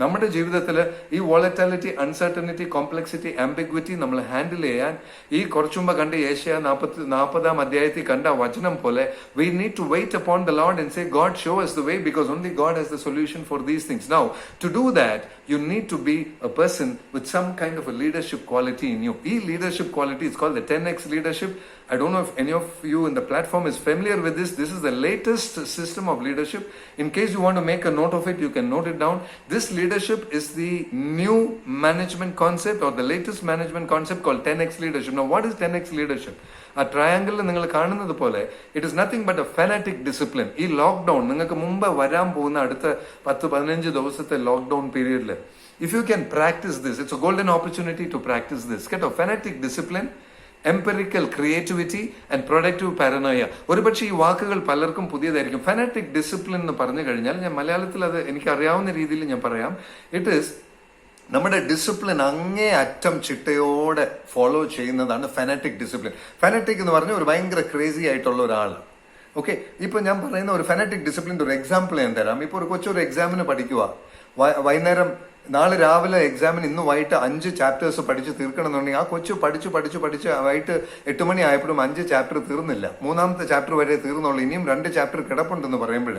നമ്മുടെ ജീവിതത്തിൽ ഈ വോളറ്റാലിറ്റി, അൺസർട്ടനിറ്റി, കോംപ്ലക്സിറ്റി, ആംബിഗ്വിറ്റി നമ്മൾ ഹാൻഡിൽ ചെയ്യാൻ ഈ കുറച്ചുമ്പ് കണ്ട് ഏഷ്യ 40-ാം അധ്യായത്തിൽ കണ്ട വചനം പോലെ we need to wait upon the Lord and say, God, show us the way, because only God has the solution for these things. Now, to do that, you need to be a person with some kind of a leadership quality in you. This leadership quality is called the 10x leadership. I don't know if any of you in the platform is familiar with this. This is the latest system of leadership. In case you want to make a note of it, you can note it down. This leadership is the new management concept or the latest management concept called 10x leadership. Now, what is 10x leadership? ആ ട്രയാങ്കിളിൽ നിങ്ങൾ കാണുന്നത് പോലെ it is nothing but a fanatic discipline. ഈ lockdown നിങ്ങൾക്ക് മുമ്പ് വരാൻ പോകുന്ന അടുത്ത 10-15 ദിവസത്തെ ലോക്ക്ഡൌൺ പീരീഡിൽ if you can practise this, it's a golden opportunity to practise this. കേട്ടോ, fanatic discipline, empirical creativity and productive paranoia. ഒരുപക്ഷെ ഈ വാക്കുകൾ പലർക്കും പുതിയതായിരിക്കും. ഫാനാറ്റിക് ഡിസിപ്ലിൻ എന്ന് പറഞ്ഞു കഴിഞ്ഞാൽ ഞാൻ മലയാളത്തിൽ അത് എനിക്ക് അറിയാവുന്ന രീതിയിൽ ഞാൻ പറയാം. ഇറ്റ് ഈസ് നമ്മുടെ ഡിസിപ്ലിൻ അങ്ങേ അറ്റം ചിട്ടയോടെ ഫോളോ ചെയ്യുന്നതാണ് ഫാനാറ്റിക് ഡിസിപ്ലിൻ. ഫാനാറ്റിക് എന്ന് പറഞ്ഞാൽ ഒരു ഭയങ്കര ക്രേസി ആയിട്ടുള്ള ഒരാൾ. ഓക്കെ, ഇപ്പൊ ഞാൻ പറയുന്ന ഒരു ഫാനാറ്റിക് ഡിസിപ്ലിൻ്റെ ഒരു എക്സാമ്പിൾ ഞാൻ തരാം. ഇപ്പൊ ഒരു കൊച്ചൊരു എക്സാമിന് പഠിക്കുക, വൈകുന്നേരം നാളെ രാവിലെ എക്സാമിന് ഇന്ന് വൈകിട്ട് 5 ചാപ്റ്റേഴ്സ് പഠിച്ച് തീർക്കണമെന്നുണ്ടെങ്കിൽ ആ കൊച്ചു പഠിച്ച് വൈകിട്ട് 8 മണി ആയപ്പോഴും 5 ചാപ്റ്റർ തീർന്നില്ല. 3-ാമത്തെ ചാപ്റ്റർ വരെ തീർന്നുള്ളൂ, ഇനിയും 2 ചാപ്റ്റർ കിടപ്പുണ്ടെന്ന് പറയുമ്പോൾ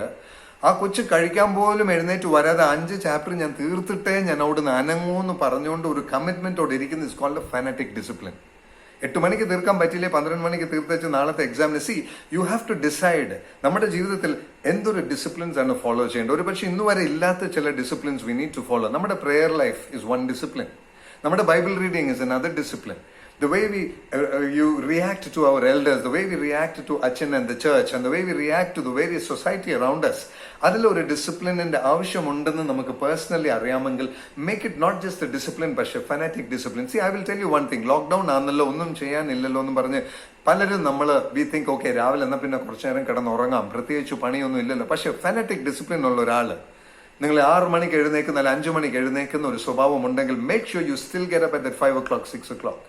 ആ കൊച്ചു കഴിക്കാൻ പോലും എഴുന്നേറ്റ് വരാതെ 5 ചാപ്റ്റർ ഞാൻ തീർത്തിട്ടേ ഞാൻ അവിടുന്ന് അനങ്ങൂന്ന് പറഞ്ഞുകൊണ്ട് ഒരു കമ്മിറ്റ്മെന്റോടെ ഇരിക്കുന്ന ഇസ് കോൾഡ് ഫാനാറ്റിക് ഡിസിപ്ലിൻ. 8 മണിക്ക് തീർക്കാൻ പറ്റില്ലേ, 12 മണിക്ക് തീർത്തേച്ച് നാളത്തെ എക്സാമിന് യു ഹാവ് ടു ഡിസൈഡ് നമ്മുടെ ജീവിതത്തിൽ എന്തൊരു ഡിസിപ്ലിൻസ് ആണ് ഫോളോ ചെയ്യേണ്ടത്. ഒരു പക്ഷേ ഇന്ന് വരെ ഇല്ലാത്ത ചില disciplines we need to follow. നമ്മുടെ prayer life is one discipline. നമ്മുടെ Bible reading is another discipline. The way you react to our elders, the way we react to Achan and the church, and the way we react to the various society around us, അതിലൊരു ഡിസിപ്ലിനിന്റെ ആവശ്യമുണ്ടെന്ന് നമുക്ക് personally അറിയാമെങ്കിൽ make it not just a discipline പക്ഷേ fanatic discipline. I will tell you one thing. Lockdown ആണല്ലോ, ഒന്നും ചെയ്യാനില്ലല്ലോ എന്ന് പറഞ്ഞ് പലരും വി തിങ്ക് ഓക്കെ രാവിലെ എന്നാൽ പിന്നെ കുറച്ചു നേരം കിടന്നുറങ്ങാം, പ്രത്യേകിച്ച് പണിയൊന്നും ഇല്ലല്ലോ. പക്ഷെ ഫാനാറ്റിക് ഡിസിപ്ലിൻ ഉള്ള ഒരാൾ, നിങ്ങൾ 6 മണിക്ക് എഴുന്നേക്കുന്ന അല്ല 5 മണിക്ക് എഴുന്നേക്കുന്ന ഒരു സ്വഭാവം ഉണ്ടെങ്കിൽ make sure you still get up at 5 o'clock, 6 o'clock.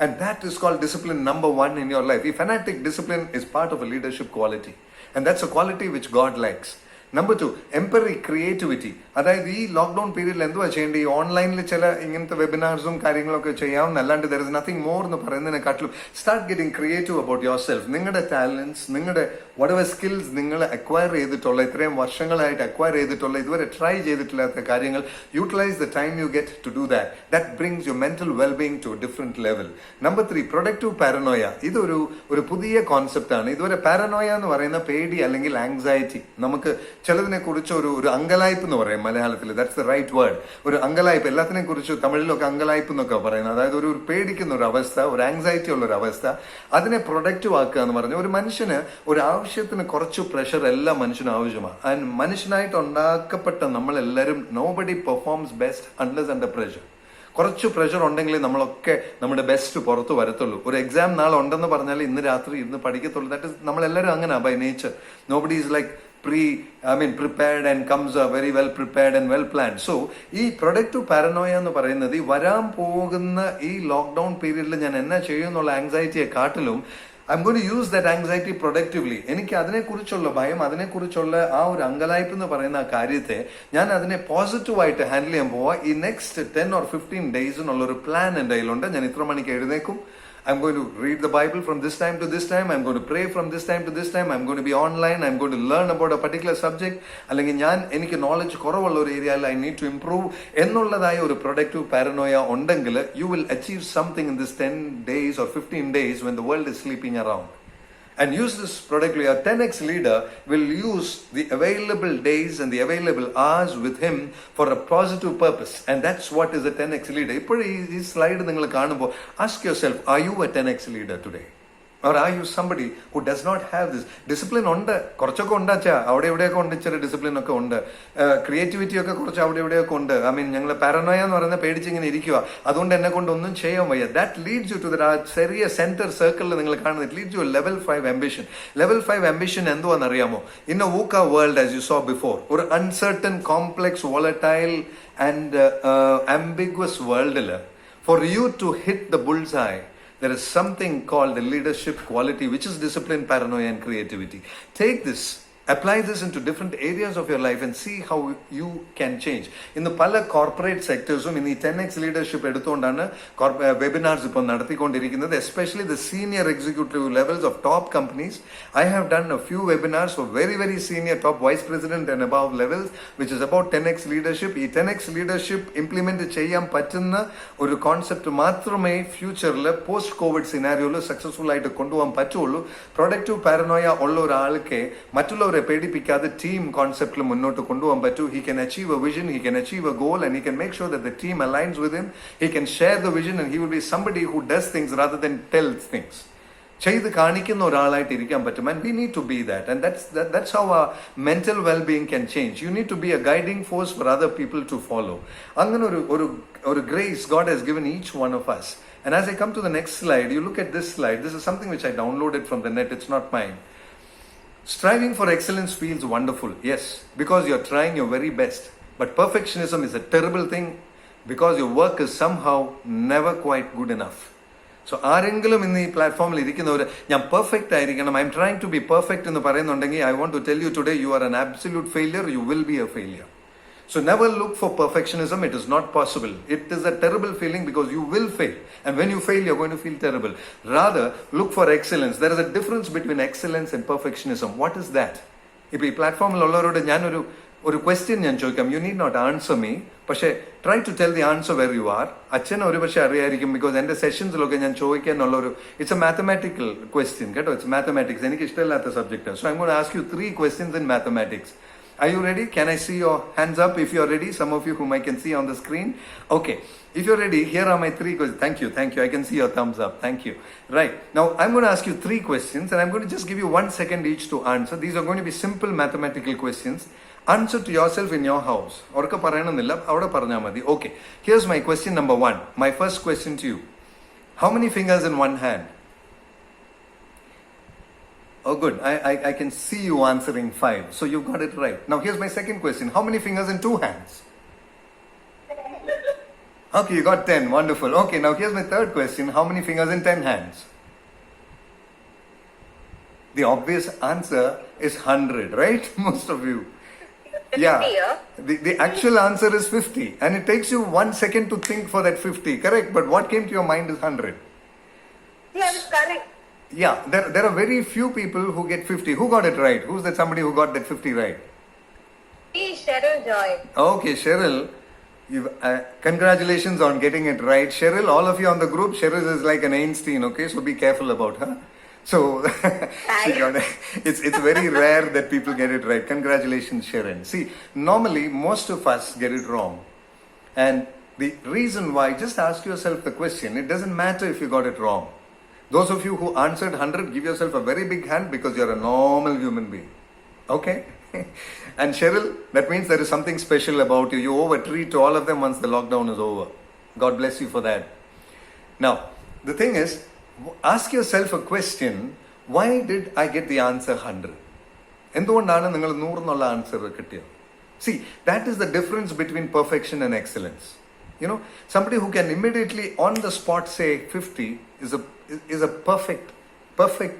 And that is called discipline number 1 in your life. The fanatic discipline is part of a leadership quality. And that's a quality which God likes. Number 2, empiric creativity. അതായത് ഈ lockdown പീരീഡിൽ എന്തുവാ ചെയ്യേണ്ടത്? ഈ ഓൺലൈനിൽ ചില ഇങ്ങനത്തെ വെബിനാർസും കാര്യങ്ങളൊക്കെ ചെയ്യാവുന്നല്ലാണ്ട് ദർ ഇസ് നത്തിങ് മോർ എന്ന് പറയുന്നതിനെക്കാട്ടിലും start getting creative about yourself. നിങ്ങളുടെ ടാലൻസ്, നിങ്ങളുടെ whatever skills നിങ്ങൾ അക്വയർ ചെയ്തിട്ടുള്ള, ഇത്രയും വർഷങ്ങളായിട്ട് അക്വയർ ചെയ്തിട്ടുള്ള, ഇതുവരെ ട്രൈ ചെയ്തിട്ടില്ലാത്ത കാര്യങ്ങൾ utilise the time you get to do that. That brings your mental wellbeing to a different level. Number 3, productive paranoia. ഇതൊരു പുതിയ കോൺസെപ്റ്റ് ആണ്. ഇതുവരെ പാരനോയ എന്ന് പറയുന്ന പേടി അല്ലെങ്കിൽ ആങ്സൈറ്റി, നമുക്ക് ചിലതിനെ കുറിച്ച് ഒരു അങ്കലായ്പ് എന്ന് പറയും മലയാളത്തിൽ. That's the right word. ഒരു അങ്കലായ്പ്, എല്ലാത്തിനെ കുറിച്ച് തമിഴിലൊക്കെ അങ്കലായ്പ് എന്നൊക്കെ പറയുന്നത്. അതായത് ഒരു പേടിക്കുന്ന ഒരു അവസ്ഥ, ഒരു ആങ്സൈറ്റി ഉള്ള ഒരു അവസ്ഥ. അതിനെ പ്രൊഡക്റ്റീവ് ആക്കുക എന്ന് പറഞ്ഞാൽ ഒരു മനുഷ്യന് ഒരു ആവശ്യത്തിന് കുറച്ച് പ്രഷർ എല്ലാ മനുഷ്യനും ആവശ്യമാണ്. ആൻഡ് മനുഷ്യനായിട്ട് ഉണ്ടാക്കപ്പെട്ട നമ്മളെല്ലാവരും nobody performs best unless under pressure. കുറച്ച് പ്രഷർ ഉണ്ടെങ്കിൽ നമ്മളൊക്കെ നമ്മുടെ ബെസ്റ്റ് പുറത്ത് വരത്തുള്ളൂ. ഒരു എക്സാം നാളെ ഉണ്ടെന്ന് പറഞ്ഞാൽ ഇന്ന് രാത്രി ഇരുന്ന് പഠിക്കത്തുള്ളൂ. ദാറ്റ് ഇസ് നമ്മളെല്ലാവരും അങ്ങനെ by nature. Nobody is like prepared and comes very well prepared and well planned. So ഈ പ്രൊഡക്റ്റീവ് പാരനോയ എന്ന് പറയുന്നത് ഈ വരാൻ പോകുന്ന ഈ ലോക്ക്ഡൌൺ പീരീഡിൽ ഞാൻ എന്നാ ചെയ്യുന്നുള്ള ആങ്സൈറ്റിയെ കാട്ടിലും I'm going to use that anxiety productively. എനിക്ക് അതിനെക്കുറിച്ചുള്ള ഭയം, അതിനെക്കുറിച്ചുള്ള ആ ഒരു അങ്കലായ്പ് എന്ന് പറയുന്ന ആ കാര്യത്തെ ഞാൻ അതിനെ പോസിറ്റീവായിട്ട് ഹാൻഡിൽ ചെയ്യാൻ പോവാ. ഈ നെക്സ്റ്റ് 10 or 15 ഡേയ്സിനുള്ള ഒരു പ്ലാൻ എൻ്റെ കയ്യിലുണ്ട്. ഞാൻ ഇത്ര മണിക്ക് എഴുന്നേക്കും, I'm going to read the Bible from this time to this time. I'm going to pray from this time to this time. I'm going to be online. I'm going to learn about a particular subject. അല്ലെങ്കിൽ ഞാൻ എനിക്ക് knowledge കുറവുള്ള ഒരു ഏരിയയിൽ I need to improve എന്നുള്ളതായ ഒരു productive paranoia ഉണ്ടെങ്കിൽ you will achieve something in this 10 days or 15 days when the world is sleeping around. And use this productively. A 10x leader will use the available days and the available hours with him for a positive purpose. And that's what is a 10x leader. ഇപ്പോൾ ഈ slide നിങ്ങൾ കാണുമ്പോൾ ask yourself, are you a 10x leader today? Or are you somebody who does not have this? Discipline ഉണ്ട്, കുറച്ചൊക്കെ ഉണ്ടാച്ചാ അവിടെ എവിടെയൊക്കെ ഉണ്ട്, ചെറിയ ഡിസിപ്ലിൻ ഒക്കെ ഉണ്ട്, ക്രിയേറ്റിവിറ്റി ഒക്കെ കുറച്ച് അവിടെ എവിടെയൊക്കെ ഉണ്ട്. ഐ മീൻ ഞങ്ങൾ പാരനോയ എന്ന് പറയുന്ന പേടിച്ചിങ്ങനെ ഇരിക്കുക, അതുകൊണ്ട് എന്നെ കൊണ്ട് ഒന്നും ചെയ്യാൻ വയ്യ. That leads you to the ചെറിയ സെന്റർ സർക്കിളിൽ നിങ്ങൾ കാണുന്നത്. It leads you level 5 ambition. Level 5 ambition എന്തുവാണെന്നറിയാമോ? In a VUCA world as you saw before, ഒരു uncertain complex volatile and ambiguous വേൾഡിൽ for you to hit the bullseye, there is something called the leadership quality, which is discipline, paranoia, and creativity. Take this, apply this into different areas of your life and see how you can change. In the pala corporate sectors, in the 10x leadership edutondana webinars ipo nadatikondirikkunnathu, especially the senior executive levels of top companies. I have done a few webinars for very very senior top vice president and above levels, which is about 10x leadership. Ee 10x leadership implement cheyan pattunna oru concept maatrame future la post covid scenario lo successful aayittu konduvan pattullu. Productive paranoia ulla oru aalke mattullavaru പേടിപ്പിക്കാതെ team കോൺസെപ്റ്റിൽ മുന്നോട്ട് കൊണ്ടുപോകാൻ പറ്റൂ. He can achieve a vision, he can achieve a goal, and he can make sure that the team aligns with him. He can share the vision and he will be somebody who does things rather than tells things. ചെയ്ത് കാണിക്കുന്ന ഒരാളായിട്ട് ഇരിക്കാൻ പറ്റും. And we need to be that, and that's how our mental wellbeing can change. You need to be a guiding force for other people to follow. അങ്ങനെ ഒരു grace God has given each one of us. And as I come to the next slide, you look at this slide. This is something which I downloaded from the net. It's not mine. Striving for excellence feels wonderful, yes, because you're trying your very best. But perfectionism is a terrible thing because your work is somehow never quite good enough. So ആരെങ്കിലും ഇന്ന് ഈ പ്ലാറ്റ്ഫോമിൽ ഇരിക്കുന്നവർ ഞാൻ perfect ആയിരിക്കണം, I'm trying to be perfect എന്ന് പറയുന്നുണ്ടെങ്കിൽ I want to tell you today you are an absolute failure. You will be a failure. So never look for perfectionism. It is not possible. It is a terrible feeling because you will fail. And when you fail, you're going to feel terrible. Rather, look for excellence. There is a difference between excellence and perfectionism. What is that? ഇപ്പോൾ ഈ പ്ലാറ്റ്ഫോമിൽ ഉള്ളവരോട് ഞാനൊരു question ഞാൻ ചോദിക്കാം. You need not answer me, പക്ഷേ try to tell the answer where you are. അച്ഛൻ ഒരു പക്ഷേ അറിയായിരിക്കും, ബിക്കോസ് എൻ്റെ സെഷൻസിലൊക്കെ ഞാൻ ചോദിക്കാനുള്ളൊരു ഇറ്റ്സ് എ മാത്തമാറ്റിക്കൽ ക്വസ്റ്റ്യൻ കേട്ടോ. It's mathematics. എനിക്ക് ഇഷ്ടമില്ലാത്ത സബ്ജക്റ്റാണ്. So I'm going to ask you 3 questions in mathematics. Are you ready? Can I see your hands up if you're ready? Some of you whom I can see on the screen. Okay. If you're ready, here are my 3 questions. Thank you. I can see your thumbs up. Thank you. Right. Now, I'm going to ask you 3 questions and I'm going to just give you 1 second each to answer. These are going to be simple mathematical questions. Answer to yourself in your house. Orka parayanannilla, avada paranja madi. Okay. Here's my question number 1. My first question to you. How many fingers in one hand? Oh, good. I can see you answering 5. So you got it right. Now here's my second question. How many fingers in 2 hands? Okay, you got 10. Wonderful. Okay, now here's my third question. How many fingers in 10 hands? The obvious answer is 100, right? Most of you. Yeah. The actual answer is 50. And it takes you 1 second to think for that 50. Correct. But what came to your mind is 100. Yeah, that's correct. Yeah, there are very few people who get 50. Who got it right? Who's that somebody who got that 50 right? Hey, Cheryl Joy. Okay, Cheryl. Congratulations on getting it right. Cheryl, all of you on the group, Cheryl is like an Einstein, okay? So be careful about her. So, she got it. It's very rare that people get it right. Congratulations, Sharon. See, normally most of us get it wrong. And the reason why, just ask yourself the question. It doesn't matter if you got it wrong. Those of you who answered 100, give yourself a very big hand because you're a normal human being. Okay? And Cheryl, that means there is something special about you. You owe a treat to all of them once the lockdown is over. God bless you for that. Now, the thing is, ask yourself a question. Why did I get the answer 100? എന്തുകൊണ്ടാണ് നിങ്ങൾ 100 എന്നുള്ള answer കിട്ടിയത്? See, that is the difference between perfection and excellence. You know, somebody who can immediately on the spot say 50 is a perfect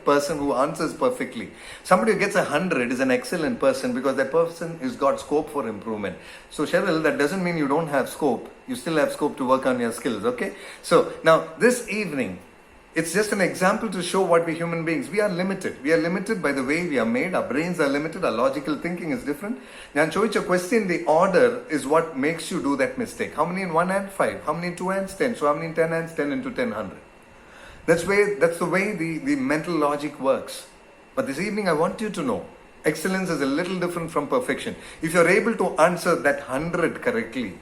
person who answers perfectly. Somebody who gets 100 is an excellent person because that person has got scope for improvement. So Cheryl, that doesn't mean you don't have scope. You still have scope to work on your skills, okay? So now this evening, It's just an example to show what we human beings, we are limited. We are limited by the way we are made. Our brains are limited. Our logical thinking is different. Now, a question, the order is what makes you do that mistake. How many in one hand? 5. How many in 2 hands? 10. So how many in 10 hands? 10 into 10, 100. That's the way the mental logic works. But this evening I want you to know, excellence is a little different from perfection. If you're able to answer that 100 correctly,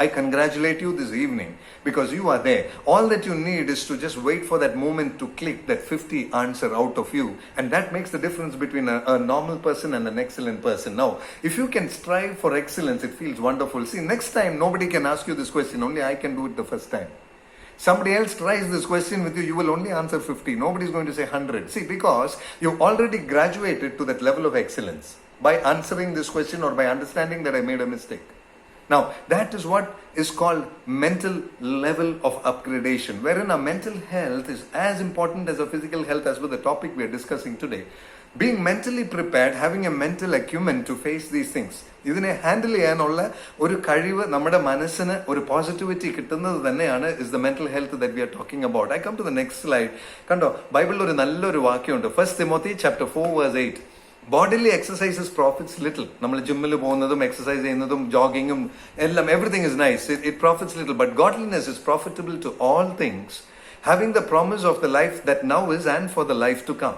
I congratulate you this evening because you are there. All that you need is to just wait for that moment to click that 50 answer out of you. And that makes the difference between a normal person and an excellent person. Now, if you can strive for excellence, it feels wonderful. See, next time nobody can ask you this question. Only I can do it the first time. Somebody else tries this question with you, you will only answer 50. Nobody's going to say 100. See, because you already graduated to that level of excellence by answering this question or by understanding that I made a mistake. Now, that is what is called mental level of upgradation, wherein our mental health is as important as our physical health, as with the topic we are discussing today. Being mentally prepared, having a mental acumen to face these things. ഇതിനെ handle ചെയ്യാനുള്ള ഒരു കഴിവ് നമ്മുടെ മനസ്സിന് ഒരു positivity കിട്ടുന്നത് തന്നെയാണ് is the mental health that we are talking about. I come to the next slide. കണ്ടോ, ബൈബിളിൽ ഒരു നല്ലൊരു വാക്യമുണ്ട്. 1 Timothy chapter 4 verse 8. Bodily exercises profits little. നമ്മൾ ജിമ്മിൽ പോകുന്നതും എക്സസൈസ് ചെയ്യുന്നതും ജോഗിങ്ങും എല്ലാം, everything is nice. It profits little. But godliness is profitable to all things, having the promise of the life that now is and for the life to come.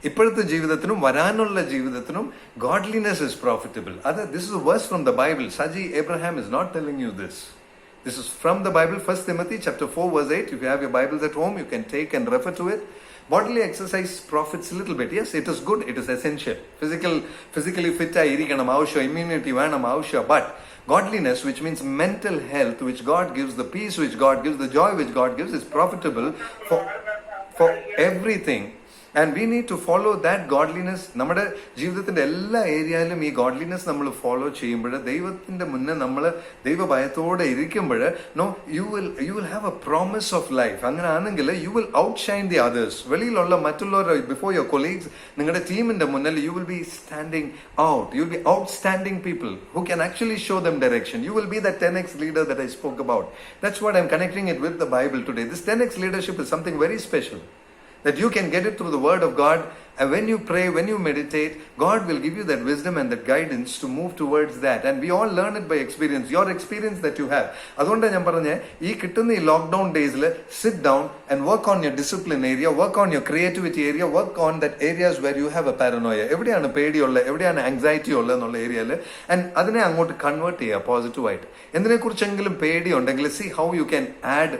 ഇപ്പോഴത്തെ ജീവിതത്തിനും വരാനുള്ള ജീവിതത്തിനും godliness is profitable. This is a verse from the Bible. Saji Abraham is not telling you this. This is from the Bible, 1 Timothy chapter 4 verse 8. If you have your Bibles at home, you can take and refer to it. Bodily exercise profits a little bit. Yes, it is good. It is essential. Physically fit ആയിരിക്കണം, ആവശ്യം. Immunity വേണം, ആവശ്യം. But godliness, which means mental health, which God gives, the peace which God gives, the joy which God gives, is profitable for everything. And we need to follow that godliness. നമ്മുടെ ജീവിതത്തിന്റെ എല്ലാ ഏരിയയിലും ഈ godliness നമ്മൾ follow ചെയ്യുമ്പോൾ, ദൈവത്തിന്റെ മുന്നേ നമ്മൾ ദൈവഭയത്തോടെ ഇരിക്കുമ്പോൾ, no you will have a promise of life. അങ്ങനെ ആണെങ്കിൽ you will outshine the others. വെളിയിലുള്ള മറ്റുള്ളവർ, ബിഫോർ യുവർ കൊളീഗ്സ്, നിങ്ങളുടെ ടീമിന്റെ മുന്നിൽ you will be standing out. You will be outstanding people who can actually show them direction. You will be that 10x leader that I spoke about. That's what I'm connecting it with the Bible today. This 10x leadership is something very special, that you can get it through the word of God. And when you pray, when you meditate, God will give you that wisdom and that guidance to move towards that. And we all learn it by experience. Your experience that you have. അതുകൊണ്ടാണ് ഞാൻ പറഞ്ഞ ഈ കിട്ടുന്ന ഈ lockdown ഡേയ്സിൽ sit down and work on your discipline area, work on your creativity area, work on that areas where you have a paranoia. എവിടെയാണ് പേടിയുള്ളത്, എവിടെയാണ് ആങ്സൈറ്റി ഉള്ളത് എന്നുള്ള ഏരിയയിൽ, ആൻഡ് അതിനെ അങ്ങോട്ട് കൺവേർട്ട് ചെയ്യുക പോസിറ്റീവായിട്ട്. എന്തിനെക്കുറിച്ചെങ്കിലും പേടിയുണ്ടെങ്കിൽ see how you can add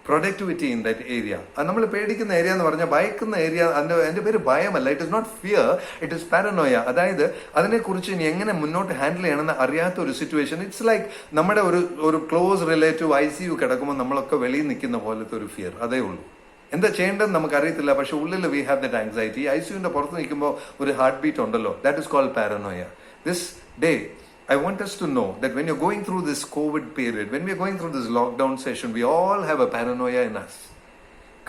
productivity in that area. അത് നമ്മൾ പേടിക്കുന്ന ഏരിയ എന്ന് പറഞ്ഞാൽ, ഭയക്കുന്ന ഏരിയ, അതിൻ്റെ പേര് ഭയമല്ല. It is not fear, it is paranoia. അതായത് അതിനെക്കുറിച്ച് ഇനി എങ്ങനെ മുന്നോട്ട് ഹാൻഡിൽ ചെയ്യണമെന്ന് അറിയാത്ത ഒരു സിറ്റുവേഷൻ. ഇറ്റ്സ് ലൈക്ക് നമ്മുടെ ഒരു ക്ലോസ് റിലേറ്റീവ് ICU കിടക്കുമ്പോൾ നമ്മളൊക്കെ വെളിയിൽ നിൽക്കുന്ന പോലത്തെ ഒരു ഫിയർ. അതേ ഉള്ളൂ. എന്താ ചെയ്യേണ്ടതെന്ന് നമുക്കറിയത്തില്ല, പക്ഷെ ഉള്ളിൽ വി ഹാവ് ദറ്റ് ആങ്സൈറ്റി. ICUവിൻ്റെ പുറത്ത് നിൽക്കുമ്പോൾ ഒരു ഹാർട്ട് ബീറ്റ് ഉണ്ടല്ലോ, that is called paranoia. This day I want us to know that when you're going through this COVID period, when we're going through this lockdown session, we all have a paranoia in us.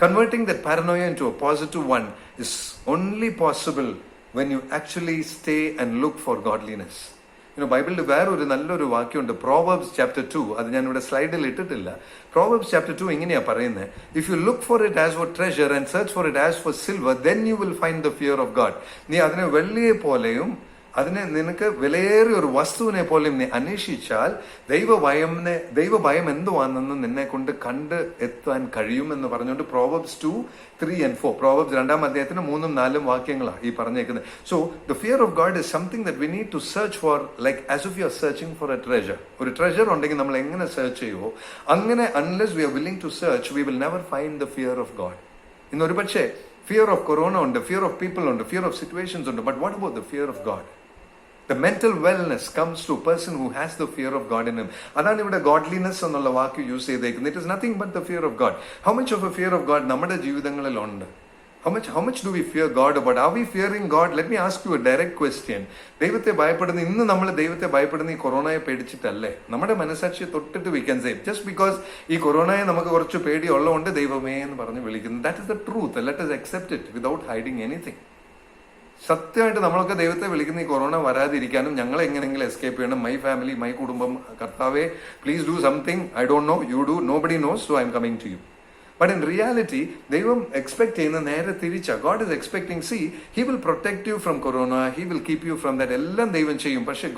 Converting that paranoia into a positive one is only possible when you actually stay and look for godliness. You know, ബൈബിളിൽ വേറൊരു നല്ലൊരു വാക്യമുണ്ട്, Proverbs chapter 2. അത് ഞാനിവിടെ സ്ലൈഡിൽ ഇട്ടിട്ടില്ല. Proverbs chapter 2 ഇങ്ങനെയാ പറയുന്നത്, if you look for it as for treasure and search for it as for silver, then you will find the fear of God. നീ അതിനെ വെള്ളിയെ പോലെയും അതിനെ നിനക്ക് വിലയേറിയ ഒരു വസ്തുവിനെ പോലെയും നീ അന്വേഷിച്ചാൽ ദൈവഭയം എന്തുവാണെന്ന് നിന്നെ കൊണ്ട് കണ്ട് എത്താൻ കഴിയുമെന്ന് പറഞ്ഞുകൊണ്ട് Proverbs 2, 3 and 4. Proverbs 2-ാം അധ്യായത്തിന് 3ഉം 4ഉം വാക്യങ്ങളാണ് ഈ പറഞ്ഞേക്കുന്നത്. So the fear of God is something that we need to search for, like as if you are searching for a treasure. ഒരു ട്രഷർ ഉണ്ടെങ്കിൽ നമ്മൾ എങ്ങനെ സെർച്ച് ചെയ്യുമോ അങ്ങനെ, unless we are willing to search, we will never find the fear of God. ഇന്ന് ഒരു പക്ഷേ fear of corona ഉണ്ട്, fear of people ഉണ്ട്, fear of situations ഉണ്ട്, but what about the fear of God? The mental wellness comes to a person who has the fear of God in him. അതാണ് ഇവിടെ godliness എന്നുള്ള വാക്ക് use ചെയ്തേക്കുന്നത്. It is nothing but the fear of God. How much of a fear of God നമ്മുടെ ജീവിതങ്ങളിൽ ഉണ്ട്? How much do we fear God about? Are we fearing God? Let me ask you a direct question. ദൈവത്തെ ഭയപ്പെടുന്ന, ഇന്ന് നമ്മൾ ദൈവത്തെ ഭയപ്പെടുന്ന ഈ കൊറോണയെ പേടിച്ചിട്ടല്ലേ? നമ്മുടെ മനസാക്ഷിയെ തൊട്ടിട്ട് we can say, just because ഈ കൊറോണയെ നമുക്ക് കുറച്ച് പേടിയുള്ളതുകൊണ്ട് ദൈവമേ എന്ന് പറഞ്ഞ് വിളിക്കുന്നു. That is the truth. Let us accept it without hiding anything. സത്യമായിട്ട് നമ്മളൊക്കെ ദൈവത്തെ വിളിക്കുന്ന ഈ കൊറോണ വരാതിരിക്കാനും ഞങ്ങൾ എങ്ങനെയെങ്കിലും എസ്കേപ്പ് ചെയ്യണം. മൈ ഫാമിലി, മൈ കുടുംബം, കർത്താവേ please do something. I don't know, you do, nobody knows, so I'm coming to you. But in reality, ദൈവം എക്സ്പെക്ട് ചെയ്യുന്ന നേരെ തിരിച്ചാ. God is expecting, see, He will protect you from corona, He will keep you from that. എല്ലാം ദൈവം ചെയ്യും. പക്ഷെ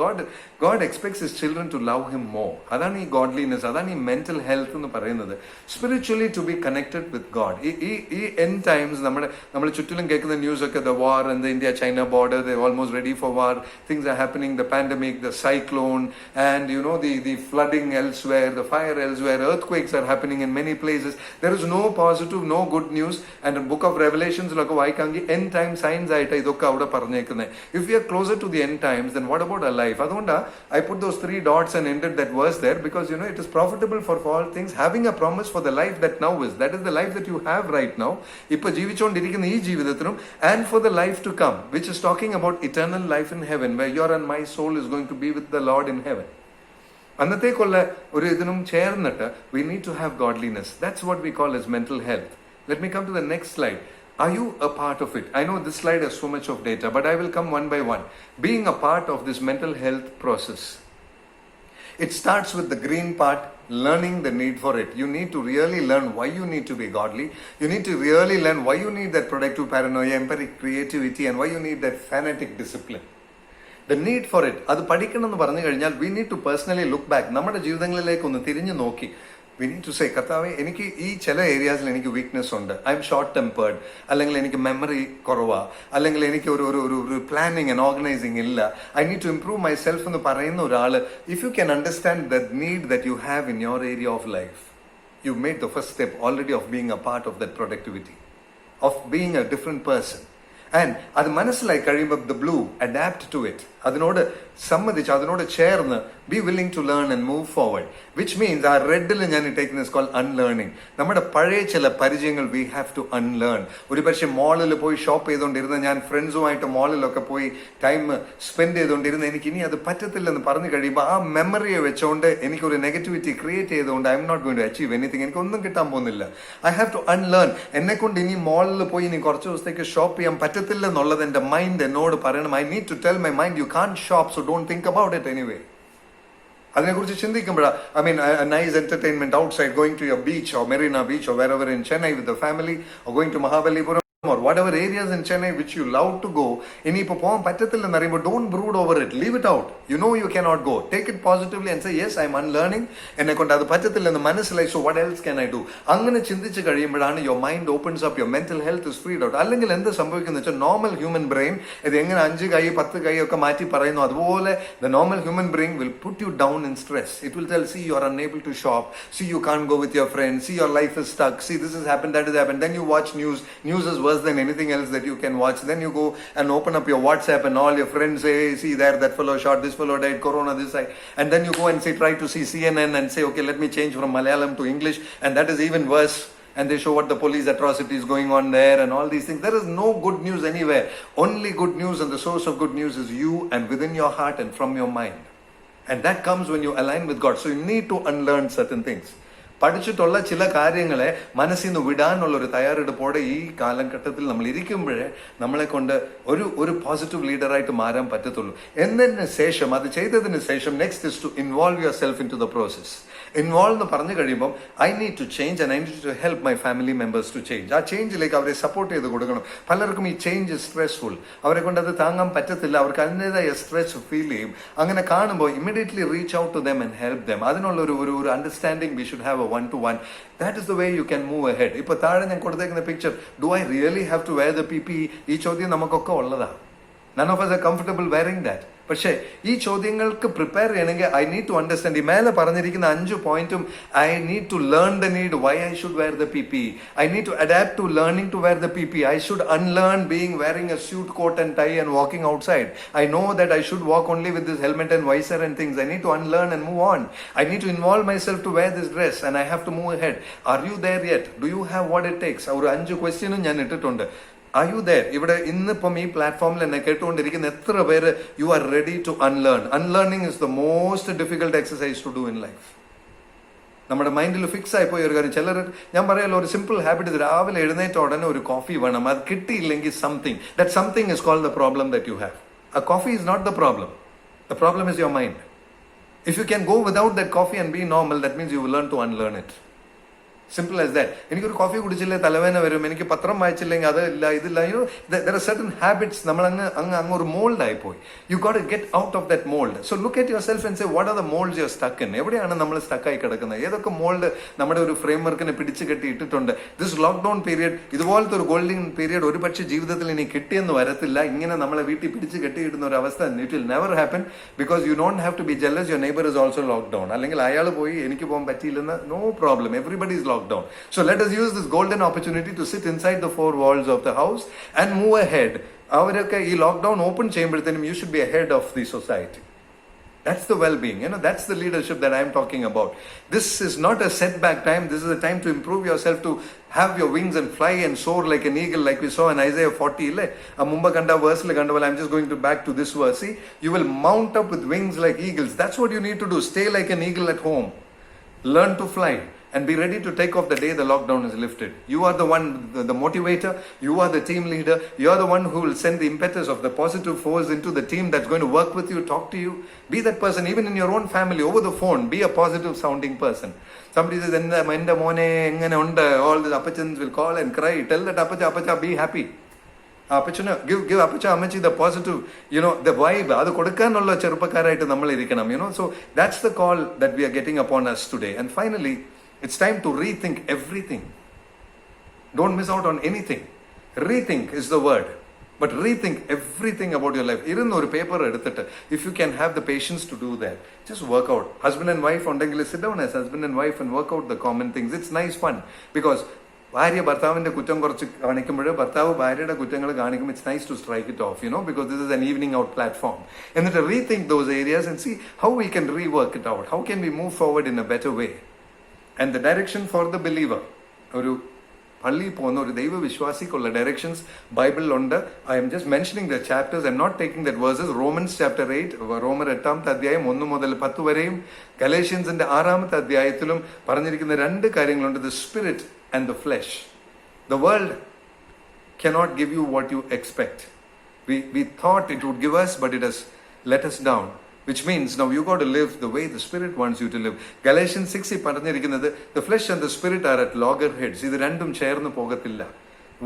God expects His children to love Him more. അതാണ് ഈ godliness, അതാണ് ഈ mental health എന്ന് പറയുന്നത്. Spiritually to be connected with God. ഈ end times, നമ്മൾ ചുറ്റിലും കേൾക്കുന്ന ന്യൂസ് ഒക്കെ, the war and the India-China border, they're almost ready for war. Things are happening, the pandemic, the cyclone, and the flooding elsewhere, the fire elsewhere, earthquakes are happening in many places. There is no positive, no good news. And in book of Revelations loko vaikangi end time signs aita idokka avada parnekune. If we are closer to the end times, then what about our life? Adonda I put those 3 dots and ended that verse there, because it is profitable for all things, having a promise for the life that now is. That is the life that you have right now, ipo jeevichondirikkunna ee jeevithathinum, and for the life to come, which is talking about eternal life in heaven, where your and my soul is going to be with the Lord in heaven. അന്നത്തേക്കുള്ള ഒരു ഇതിനും ചേർന്നിട്ട് we need to have godliness. That's what we call as mental health. Let me come to the next slide. Are you a part of it? I know this slide has so much of data, but I will come one by one. Being a part of this mental health process. It starts with the green part, learning the need for it. You need to really learn why you need to be godly. You need to really learn why you need that productive paranoia, empiric creativity, and why you need that fanatic discipline. The need for it. അത് പഠിക്കണം എന്ന് പറഞ്ഞു കഴിഞ്ഞാൽ we need to personally look back. നമ്മുടെ ജീവിതങ്ങളിലേക്ക് ഒന്ന് തിരിഞ്ഞു നോക്കി. We need to say, കർത്താവേ, എനിക്ക് ഈ ചില ഏരിയാസിൽ എനിക്ക് വീക്ക്നെസ് ഉണ്ട്. ഐ എം ഷോർട്ട് ടെമ്പേർഡ്, അല്ലെങ്കിൽ എനിക്ക് മെമ്മറി കുറവാ, അല്ലെങ്കിൽ എനിക്ക് ഒരു പ്ലാനിങ് ആൻഡ് ഓർഗനൈസിങ് ഇല്ല. I need to improve myself എന്ന് പറയുന്ന ഒരാൾ, if you can understand the need that you have in your area of life, you made the first step already of being a part of that productivity, of being a different person. And അത് മനസ്സിലായി കഴിയുമ്പോൾ the blue adapt to it, അതിനോട് സമ്മതിച്ച് അതിനോട് ചേർന്ന് be willing to learn and move forward, which means ആ റെഡിൽ ഞാൻ ഇട്ടേക്കുന്ന call unlearning. നമ്മുടെ പഴയ ചില പരിചയങ്ങൾ വി ഹാവ് ടു അൺലേൺ. ഒരു പക്ഷേ മോളിൽ പോയി ഷോപ്പ് ചെയ്തുകൊണ്ടിരുന്ന ഞാൻ ഫ്രണ്ട്സുമായിട്ട് മോളിലൊക്കെ പോയി ടൈം സ്പെൻഡ് ചെയ്തുകൊണ്ടിരുന്ന എനിക്ക് ഇനി അത് പറ്റത്തില്ലെന്ന് പറഞ്ഞു കഴിയുമ്പോൾ ആ മെമ്മറിയെ വെച്ചുകൊണ്ട് എനിക്കൊരു നെഗറ്റിവിറ്റി ക്രിയേറ്റ് ചെയ്തുകൊണ്ട് I'm not going to achieve anything. എനിക്കൊന്നും കിട്ടാൻ പോകുന്നില്ല. I have to unlearn. എന്നെ കൊണ്ട് ഇനി മോളിൽ പോയി ഇനി കുറച്ച് ദിവസത്തേക്ക് ഷോപ്പ് ചെയ്യാൻ പറ്റത്തില്ല എന്നുള്ളത് എൻ്റെ മൈൻഡ് എന്നോട് പറയണം. I need to tell my mind you can't shop, so don't think about it anyway. അതിനെക്കുറിച്ച് ചിന്തിക്കുമ്പോഴാണ്, I mean, a nice entertainment outside, going to your beach or Marina Beach or wherever in Chennai with the family, or going to Mahabalipuram or whatever areas in Chennai which you love to go. ഇനിയിപ്പോൾ പോകാൻ പറ്റത്തില്ലെന്ന് അറിയുമ്പോൾ don't brood over it, leave it out. You cannot go. Take it positively and say, yes, I'm unlearning. എന്നെ കൊണ്ട് അത് പറ്റത്തില്ലെന്ന് മനസ്സിലായി, so what else can I do? അങ്ങനെ ചിന്തിച്ച് കഴിയുമ്പോഴാണ് your mind opens up, your mental health is freed out. അല്ലെങ്കിൽ എന്ത് സംഭവിക്കുന്ന വെച്ചാൽ നോർമൽ ഹ്യൂമൻ ബ്രെയിൻ ഇത് എങ്ങനെ 5 കൈ 10 കൈ ഒക്കെ മാറ്റി പറയുന്നു, അതുപോലെ the normal human brain will put you down in stress. It will tell, see, you are unable to shop, see, you can't go with your friends, see, your life is stuck, see, this has happened, that has happened. Then you watch news is worse than anything else that you can watch. Then you go and open up your WhatsApp and all your friends say, see there, that fellow shot, this fellow died, corona, this side. And then you go and say, try to see CNN and say, okay, let me change from Malayalam to English, and that is even worse. And they show what the police atrocities going on there and all these things. There is no good news anywhere. Only good news, and the source of good news is you and within your heart and from your mind. And that comes when you align with God. So you need to unlearn certain things. പഠിച്ചിട്ടുള്ള ചില കാര്യങ്ങളെ മനസ്സിൽ നിന്ന് വിടാനുള്ളൊരു തയ്യാറെടുപ്പോടെ ഈ കാലഘട്ടത്തിൽ നമ്മൾ ഇരിക്കുമ്പോഴേ നമ്മളെ കൊണ്ട് ഒരു പോസിറ്റീവ് ലീഡറായിട്ട് മാറാൻ പറ്റത്തുള്ളൂ. എന്നതിന് ശേഷം, അത് ചെയ്തതിന് ശേഷം, next is to involve yourself into the process. Involve എന്ന് പറഞ്ഞു കഴിയുമ്പം I need to change and I need to help my family members to change. ആ ചേഞ്ചിലേക്ക് അവരെ സപ്പോർട്ട് ചെയ്ത് കൊടുക്കണം. പലർക്കും ഈ ചേഞ്ച് സ്ട്രെസ്ഫുൾ, അവരെ കൊണ്ട് അത് താങ്ങാൻ പറ്റത്തില്ല, അവർക്ക് അതിൻ്റെതായ സ്ട്രെസ് ഫീൽ ചെയ്യും. അങ്ങനെ കാണുമ്പോൾ immediately reach out to them and help them. അതിനുള്ള ഒരു understanding we should have a 1-to-1. That is the way you can move ahead. ഇപ്പോൾ താഴെ ഞാൻ കൊടുത്തേക്കുന്ന picture, do I really have to wear the PPE? ഈ ചോദ്യം നമുക്കൊക്കെ ഉള്ളതാണ്. None of us are comfortable wearing that. പക്ഷേ ഈ ചോദ്യങ്ങൾക്ക് പ്രിപ്പയർ ചെയ്യണമെങ്കിൽ ഐ നീഡ് ടു അണ്ടർസ്റ്റാൻഡ്. ഈ മേലെ പറഞ്ഞിരിക്കുന്ന 5 പോയിന്റും I need to learn the need why I should wear the PPE. I need to adapt to learning to wear the PPE. I should unlearn being wearing a suit, coat and tie and walking outside. I know that I should walk only with this helmet and visor and things. I need to unlearn and move on. I need to involve myself to wear this dress and I have to move ahead. Are you there yet? Do you have what it takes? ഒരു 5 ക്വസ്റ്റ്യനും ഞാൻ ഇട്ടിട്ടുണ്ട്. Are you there? ഇവിടെ ഇന്നിപ്പം ഈ പ്ലാറ്റ്ഫോമിൽ എന്നെ കേട്ടുകൊണ്ടിരിക്കുന്ന എത്ര പേര് you are ready to unlearn? Unlearning is the most difficult exercise to do in life. നമ്മുടെ മൈൻഡിൽ ഫിക്സ് ആയിപ്പോയി ഒരു കാര്യം. ചിലർ, ഞാൻ പറയാലോ, ഒരു സിമ്പിൾ ഹാബിറ്റ്, രാവിലെ എഴുന്നേറ്റ ഉടനെ ഒരു കോഫി വേണം. അത് കിട്ടിയില്ലെങ്കിൽ something is called the problem that you have. A coffee is not the problem. The problem is your mind. If you can go without that coffee and be normal, that means you will learn to unlearn it. Simple as that. എനിക്കൊരു coffee കുടിച്ചില്ലേ തലവേദന വരും, എനിക്ക് പത്രം വായിച്ചില്ലെങ്കിൽ അതില്ല ഇതില്ല. There are certain habits നമ്മൾ അങ്ങ് ഒരു മോൾഡ് ആയിപ്പോയി. You got to get out of that mold. So look at yourself and say, what are the molds you're stuck in? എവിടെയാണ് നമ്മൾ stuck ആയി കിടക്കുന്നത്? ഏതൊക്കെ മോൾഡ് നമ്മുടെ ഒരു ഫ്രെയിം വർക്കിനെ പിടിച്ചു കെട്ടി ഇട്ടിട്ടുണ്ട്? This lockdown period, ഇതുപോലത്തെ ഒരു ഗോൾഡൻ പീരിയഡ് ഒരു പക്ഷേ ജീവിതത്തിൽ ഇനി കിട്ടിയെന്ന് വരത്തില്ല. ഇങ്ങനെ നമ്മളെ വീട്ടിൽ പിടിച്ച് കെട്ടിയിടുന്ന ഒരു അവസ്ഥ, it will never happen, because you don't have to be jealous your neighbor is also locked down. അല്ലെങ്കിൽ അയാൾ പോയി എനിക്ക് പോകാൻ പറ്റിയില്ലെന്ന്, no problem, everybody is locked down. So let us use this golden opportunity to sit inside the four walls of the house and move ahead. അവരൊക്കെ ഈ lockdown open ചെയ്യുമ്പോഴത്തേനും you should be ahead of the society. That's the well-being, that's the leadership that I'm talking about. This is not a setback time. This is a time to improve yourself, to have your wings and fly and soar like an eagle, like we saw in Isaiah 40. Mumba kanda verse le kanda. Well, I'm just going to back to this verse. See, you will mount up with wings like eagles. That's what you need to do. Stay like an eagle at home. Learn to fly. And be ready to take off the day the lockdown is lifted. You are the one, the motivator. You are the team leader. You are the one who will send the impetus of the positive force into the team that's going to work with you, talk to you. Be that person, even in your own family, over the phone. Be a positive sounding person. Somebody says, "Enda mone engane unda," all the apachans will call and cry. Tell that apacha, be happy. Apachana, give apacha amachi the positive, the vibe. Adu kodukkanulla cheruppakarayitte nammal irikkanam, So that's the call that we are getting upon us today. And finally, it's time to rethink everything. Don't miss out on anything. Rethink is the word. But rethink everything about your life. Irunnu oru paper eduthittu, if you can have the patience to do that, just work out. Husband and wife undengile sit down as husband and wife and work out the common things. It's nice fun, because ഭാര്യ ഭർത്താവിന്റെ കുറ്റം കുറച്ച് കാണിക്കുമ്പോൾ ഭർത്താവ് ഭാര്യയുടെ കുറ്റങ്ങൾ കാണിക്കുമ്പോൾ it's nice to strike it off, because this is an evening out platform. And then to rethink those areas and see how we can rework it out. How can we move forward in a better way? And the direction for the believer, ഒരു പള്ളി പോകുന്ന ഒരു ദൈവ വിശ്വാസിക്കുള്ള directions ബൈബിളിലുണ്ട്. I'm just mentioning the chapters, I'm not taking that verses. Romans chapter 8, റോമർ 8-ാമത്തെ അധ്യായം 1 മുതൽ 10 വരെയും ഗലേഷ്യൻസിന്റെ 6-ാമത്തെ അധ്യായത്തിലും പറഞ്ഞിരിക്കുന്ന 2 കാര്യങ്ങളുണ്ട്: the spirit and the flesh. The world cannot give you what you expect. We thought it would give us, but it has let us down. Which means now you got to live the way the Spirit wants you to live. Galatians 6 പറഞ്ഞിരിക്കുന്നത്, the flesh and the spirit are at loggerheads. ഇത് രണ്ടും ചേർന്ന് പോകത്തില്ല.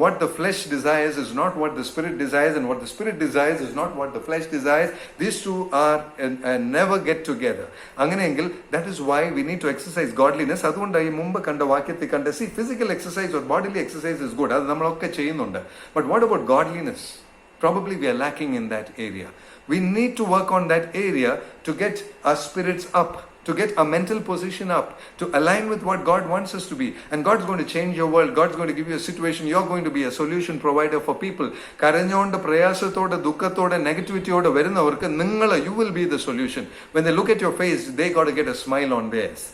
What the flesh desires is not what the spirit desires, and what the spirit desires is not what the flesh desires. These two are and never get together. അങ്ങനെയെങ്കിൽ that is why we need to exercise godliness. അതുകൊണ്ടായി മുമ്പ് കണ്ട വാക്യത്തിൽ കണ്ട, see, physical exercise or bodily exercise is good. അത് നമ്മളൊക്കെ ചെയ്യുന്നുണ്ട്. But what about godliness? Probably we are lacking in that area. We need to work on that area to get our spirits up, to get our mental position up, to align with what God wants us to be. And God's going to change your world. God's going to give you a situation. You're going to be a solution provider for people. കരഞ്ഞോണ്ട് പ്രയാസത്തോടെ ദുഃഖത്തോടെ നെഗറ്റിവിറ്റിയോടെ വരുന്നവർക്ക് you will be the solution. When they look at your face, they got to get a smile on theirs.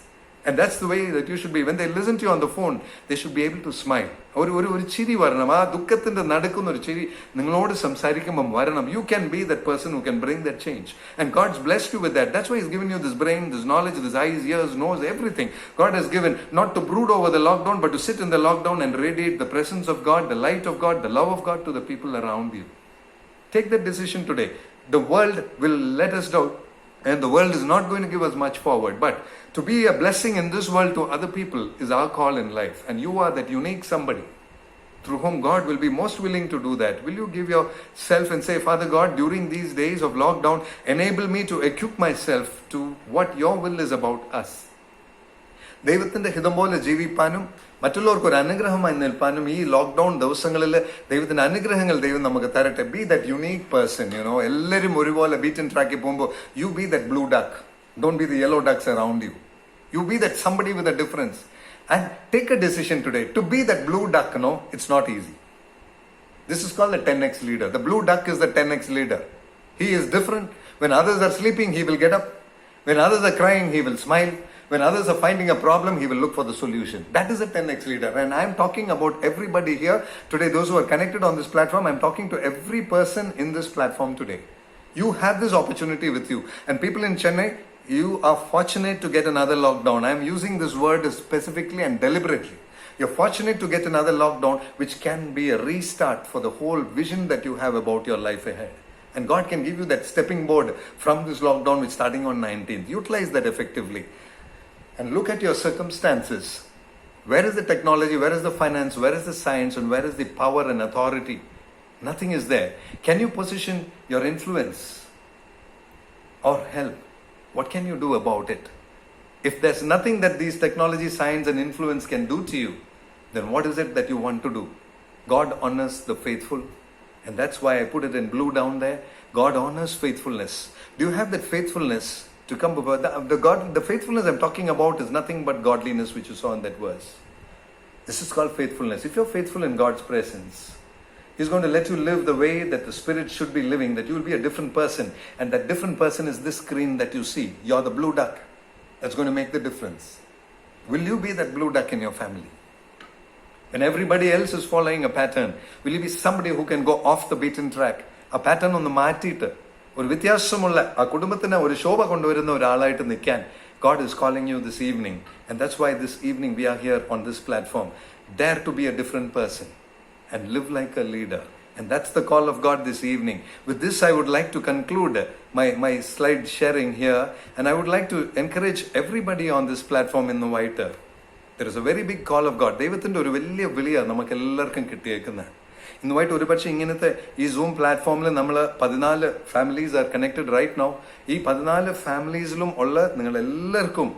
And that's the way that you should be. When they listen to you on the phone, they should be able to smile. ഒരു ചിരി വരണം. ആ ദുഃഖത്തിന്റെ നടക്കുന്ന ഒരു ചിരി നിങ്ങളോട് സംസാരിക്കുമ്പോൾ വരണം. You can be that person who can bring that change. And God's blessed you with that. That's why He's given you this brain, this knowledge, this eyes, ears, nose, everything. God has given, not to brood over the lockdown, but to sit in the lockdown and radiate the presence of God, the light of God, the love of God to the people around you. Take that decision today. The world will let us down, and the world is not going to give us much forward. But to be a blessing in this world to other people is our call in life. And you are that unique somebody through whom God will be most willing to do that. Will you give yourself and say, Father God, during these days of lockdown, enable me to equip myself to what your will is about us. ദൈവത്തിന്റെ ഹിതം പോലെ ജീവിപ്പാനും മറ്റുള്ളവർക്ക് ഒരു അനുഗ്രഹമായി നിൽപ്പാനും ഈ lockdown ദിവസങ്ങളിൽ ദൈവത്തിന്റെ അനുഗ്രഹങ്ങൾ ദൈവം നമുക്ക് തരട്ടെ. Be that unique person. എല്ലാവരും ഒരുപോലെ ബീറ്റ് ആൻഡ് ട്രാക്കിൽ പോകുമ്പോൾ you be that blue duck. Don't be the yellow ducks around you. You be that somebody with a difference. And take a decision today. To be that blue duck, it's not easy. This is called the 10x leader. The blue duck is the 10x leader. He is different. When others are sleeping, he will get up. When others are crying, he will smile. When others are finding a problem, he will look for the solution. That is a 10x leader. And I'm talking about everybody here today. Those who are connected on this platform, I'm talking to every person in this platform today. You have this opportunity with you. And people in Chennai, you are fortunate to get another lockdown. I'm using this word specifically and deliberately. You're fortunate to get another lockdown, which can be a restart for the whole vision that you have about your life ahead. And God can give you that stepping board from this lockdown, which starting on 19th. Utilize that effectively. And look at your circumstances. Where is the technology? Where is the finance? Where is the science? And where is the power and authority? Nothing is there. Can you position your influence or help? What can you do about it? If there's nothing that these technology, science, and influence can do to you, then what is it that you want to do? God honors the faithful. And that's why I put it in blue down there. God honors faithfulness. Do you have that faithfulness to come before the faithfulness I'm talking about is nothing but godliness, which you saw in that verse. This is called faithfulness. If you're faithful in God's presence, He's going to let you live the way that the Spirit should be living, that you will be a different person. And that different person is this screen that you see. You're the blue duck. That's going to make the difference. Will you be that blue duck in your family? When everybody else is following a pattern, will you be somebody who can go off the beaten track? A pattern on the മാറ്റിയിട്ട് ഒരു വ്യത്യാസമുള്ള ആ കുടുംബത്തിന് ഒരു ശോഭ കൊണ്ടുവരുന്ന ഒരാളായിട്ട് നിൽക്കാൻ God is calling you this evening. And that's why this evening we are here on this platform. Dare to be a different person and live like a leader. And that's the call of God this evening. With this, I would like to conclude my slide sharing here. And I would like to encourage everybody on this platform in the white. There is a very big call of God. ദൈവത്തിൻ്റെ ഒരു വലിയ വിളിയാണ് നമുക്ക് എല്ലാവർക്കും കിട്ടിയേക്കുന്നത്. ഇന്നുമായിട്ട് ഒരു പക്ഷേ ഇങ്ങനത്തെ ഈ സൂം പ്ലാറ്റ്ഫോമിൽ നമ്മൾ 14 families are connected right now. ഈ 14 ഫാമിലീസിലും ഉള്ള നിങ്ങൾ എല്ലാവർക്കും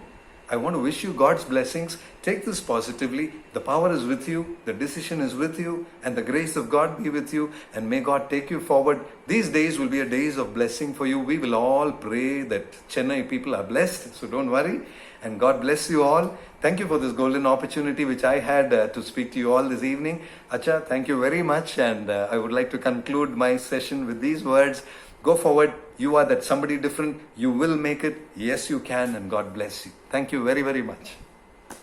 I want to wish you God's blessings. Take this positively. The power is with you. The decision is with you. And the grace of God be with you. And may God take you forward. These days will be a days of blessing for you. We will all pray that Chennai people are blessed. So don't worry. And God bless you all. Thank you for this golden opportunity which I had to speak to you all this evening. Acha, thank you very much. And I would like to conclude my session with these words. Go forward. You are that somebody different. You will make it. Yes, you can. And God bless you. Thank you very, very much.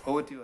Over to you.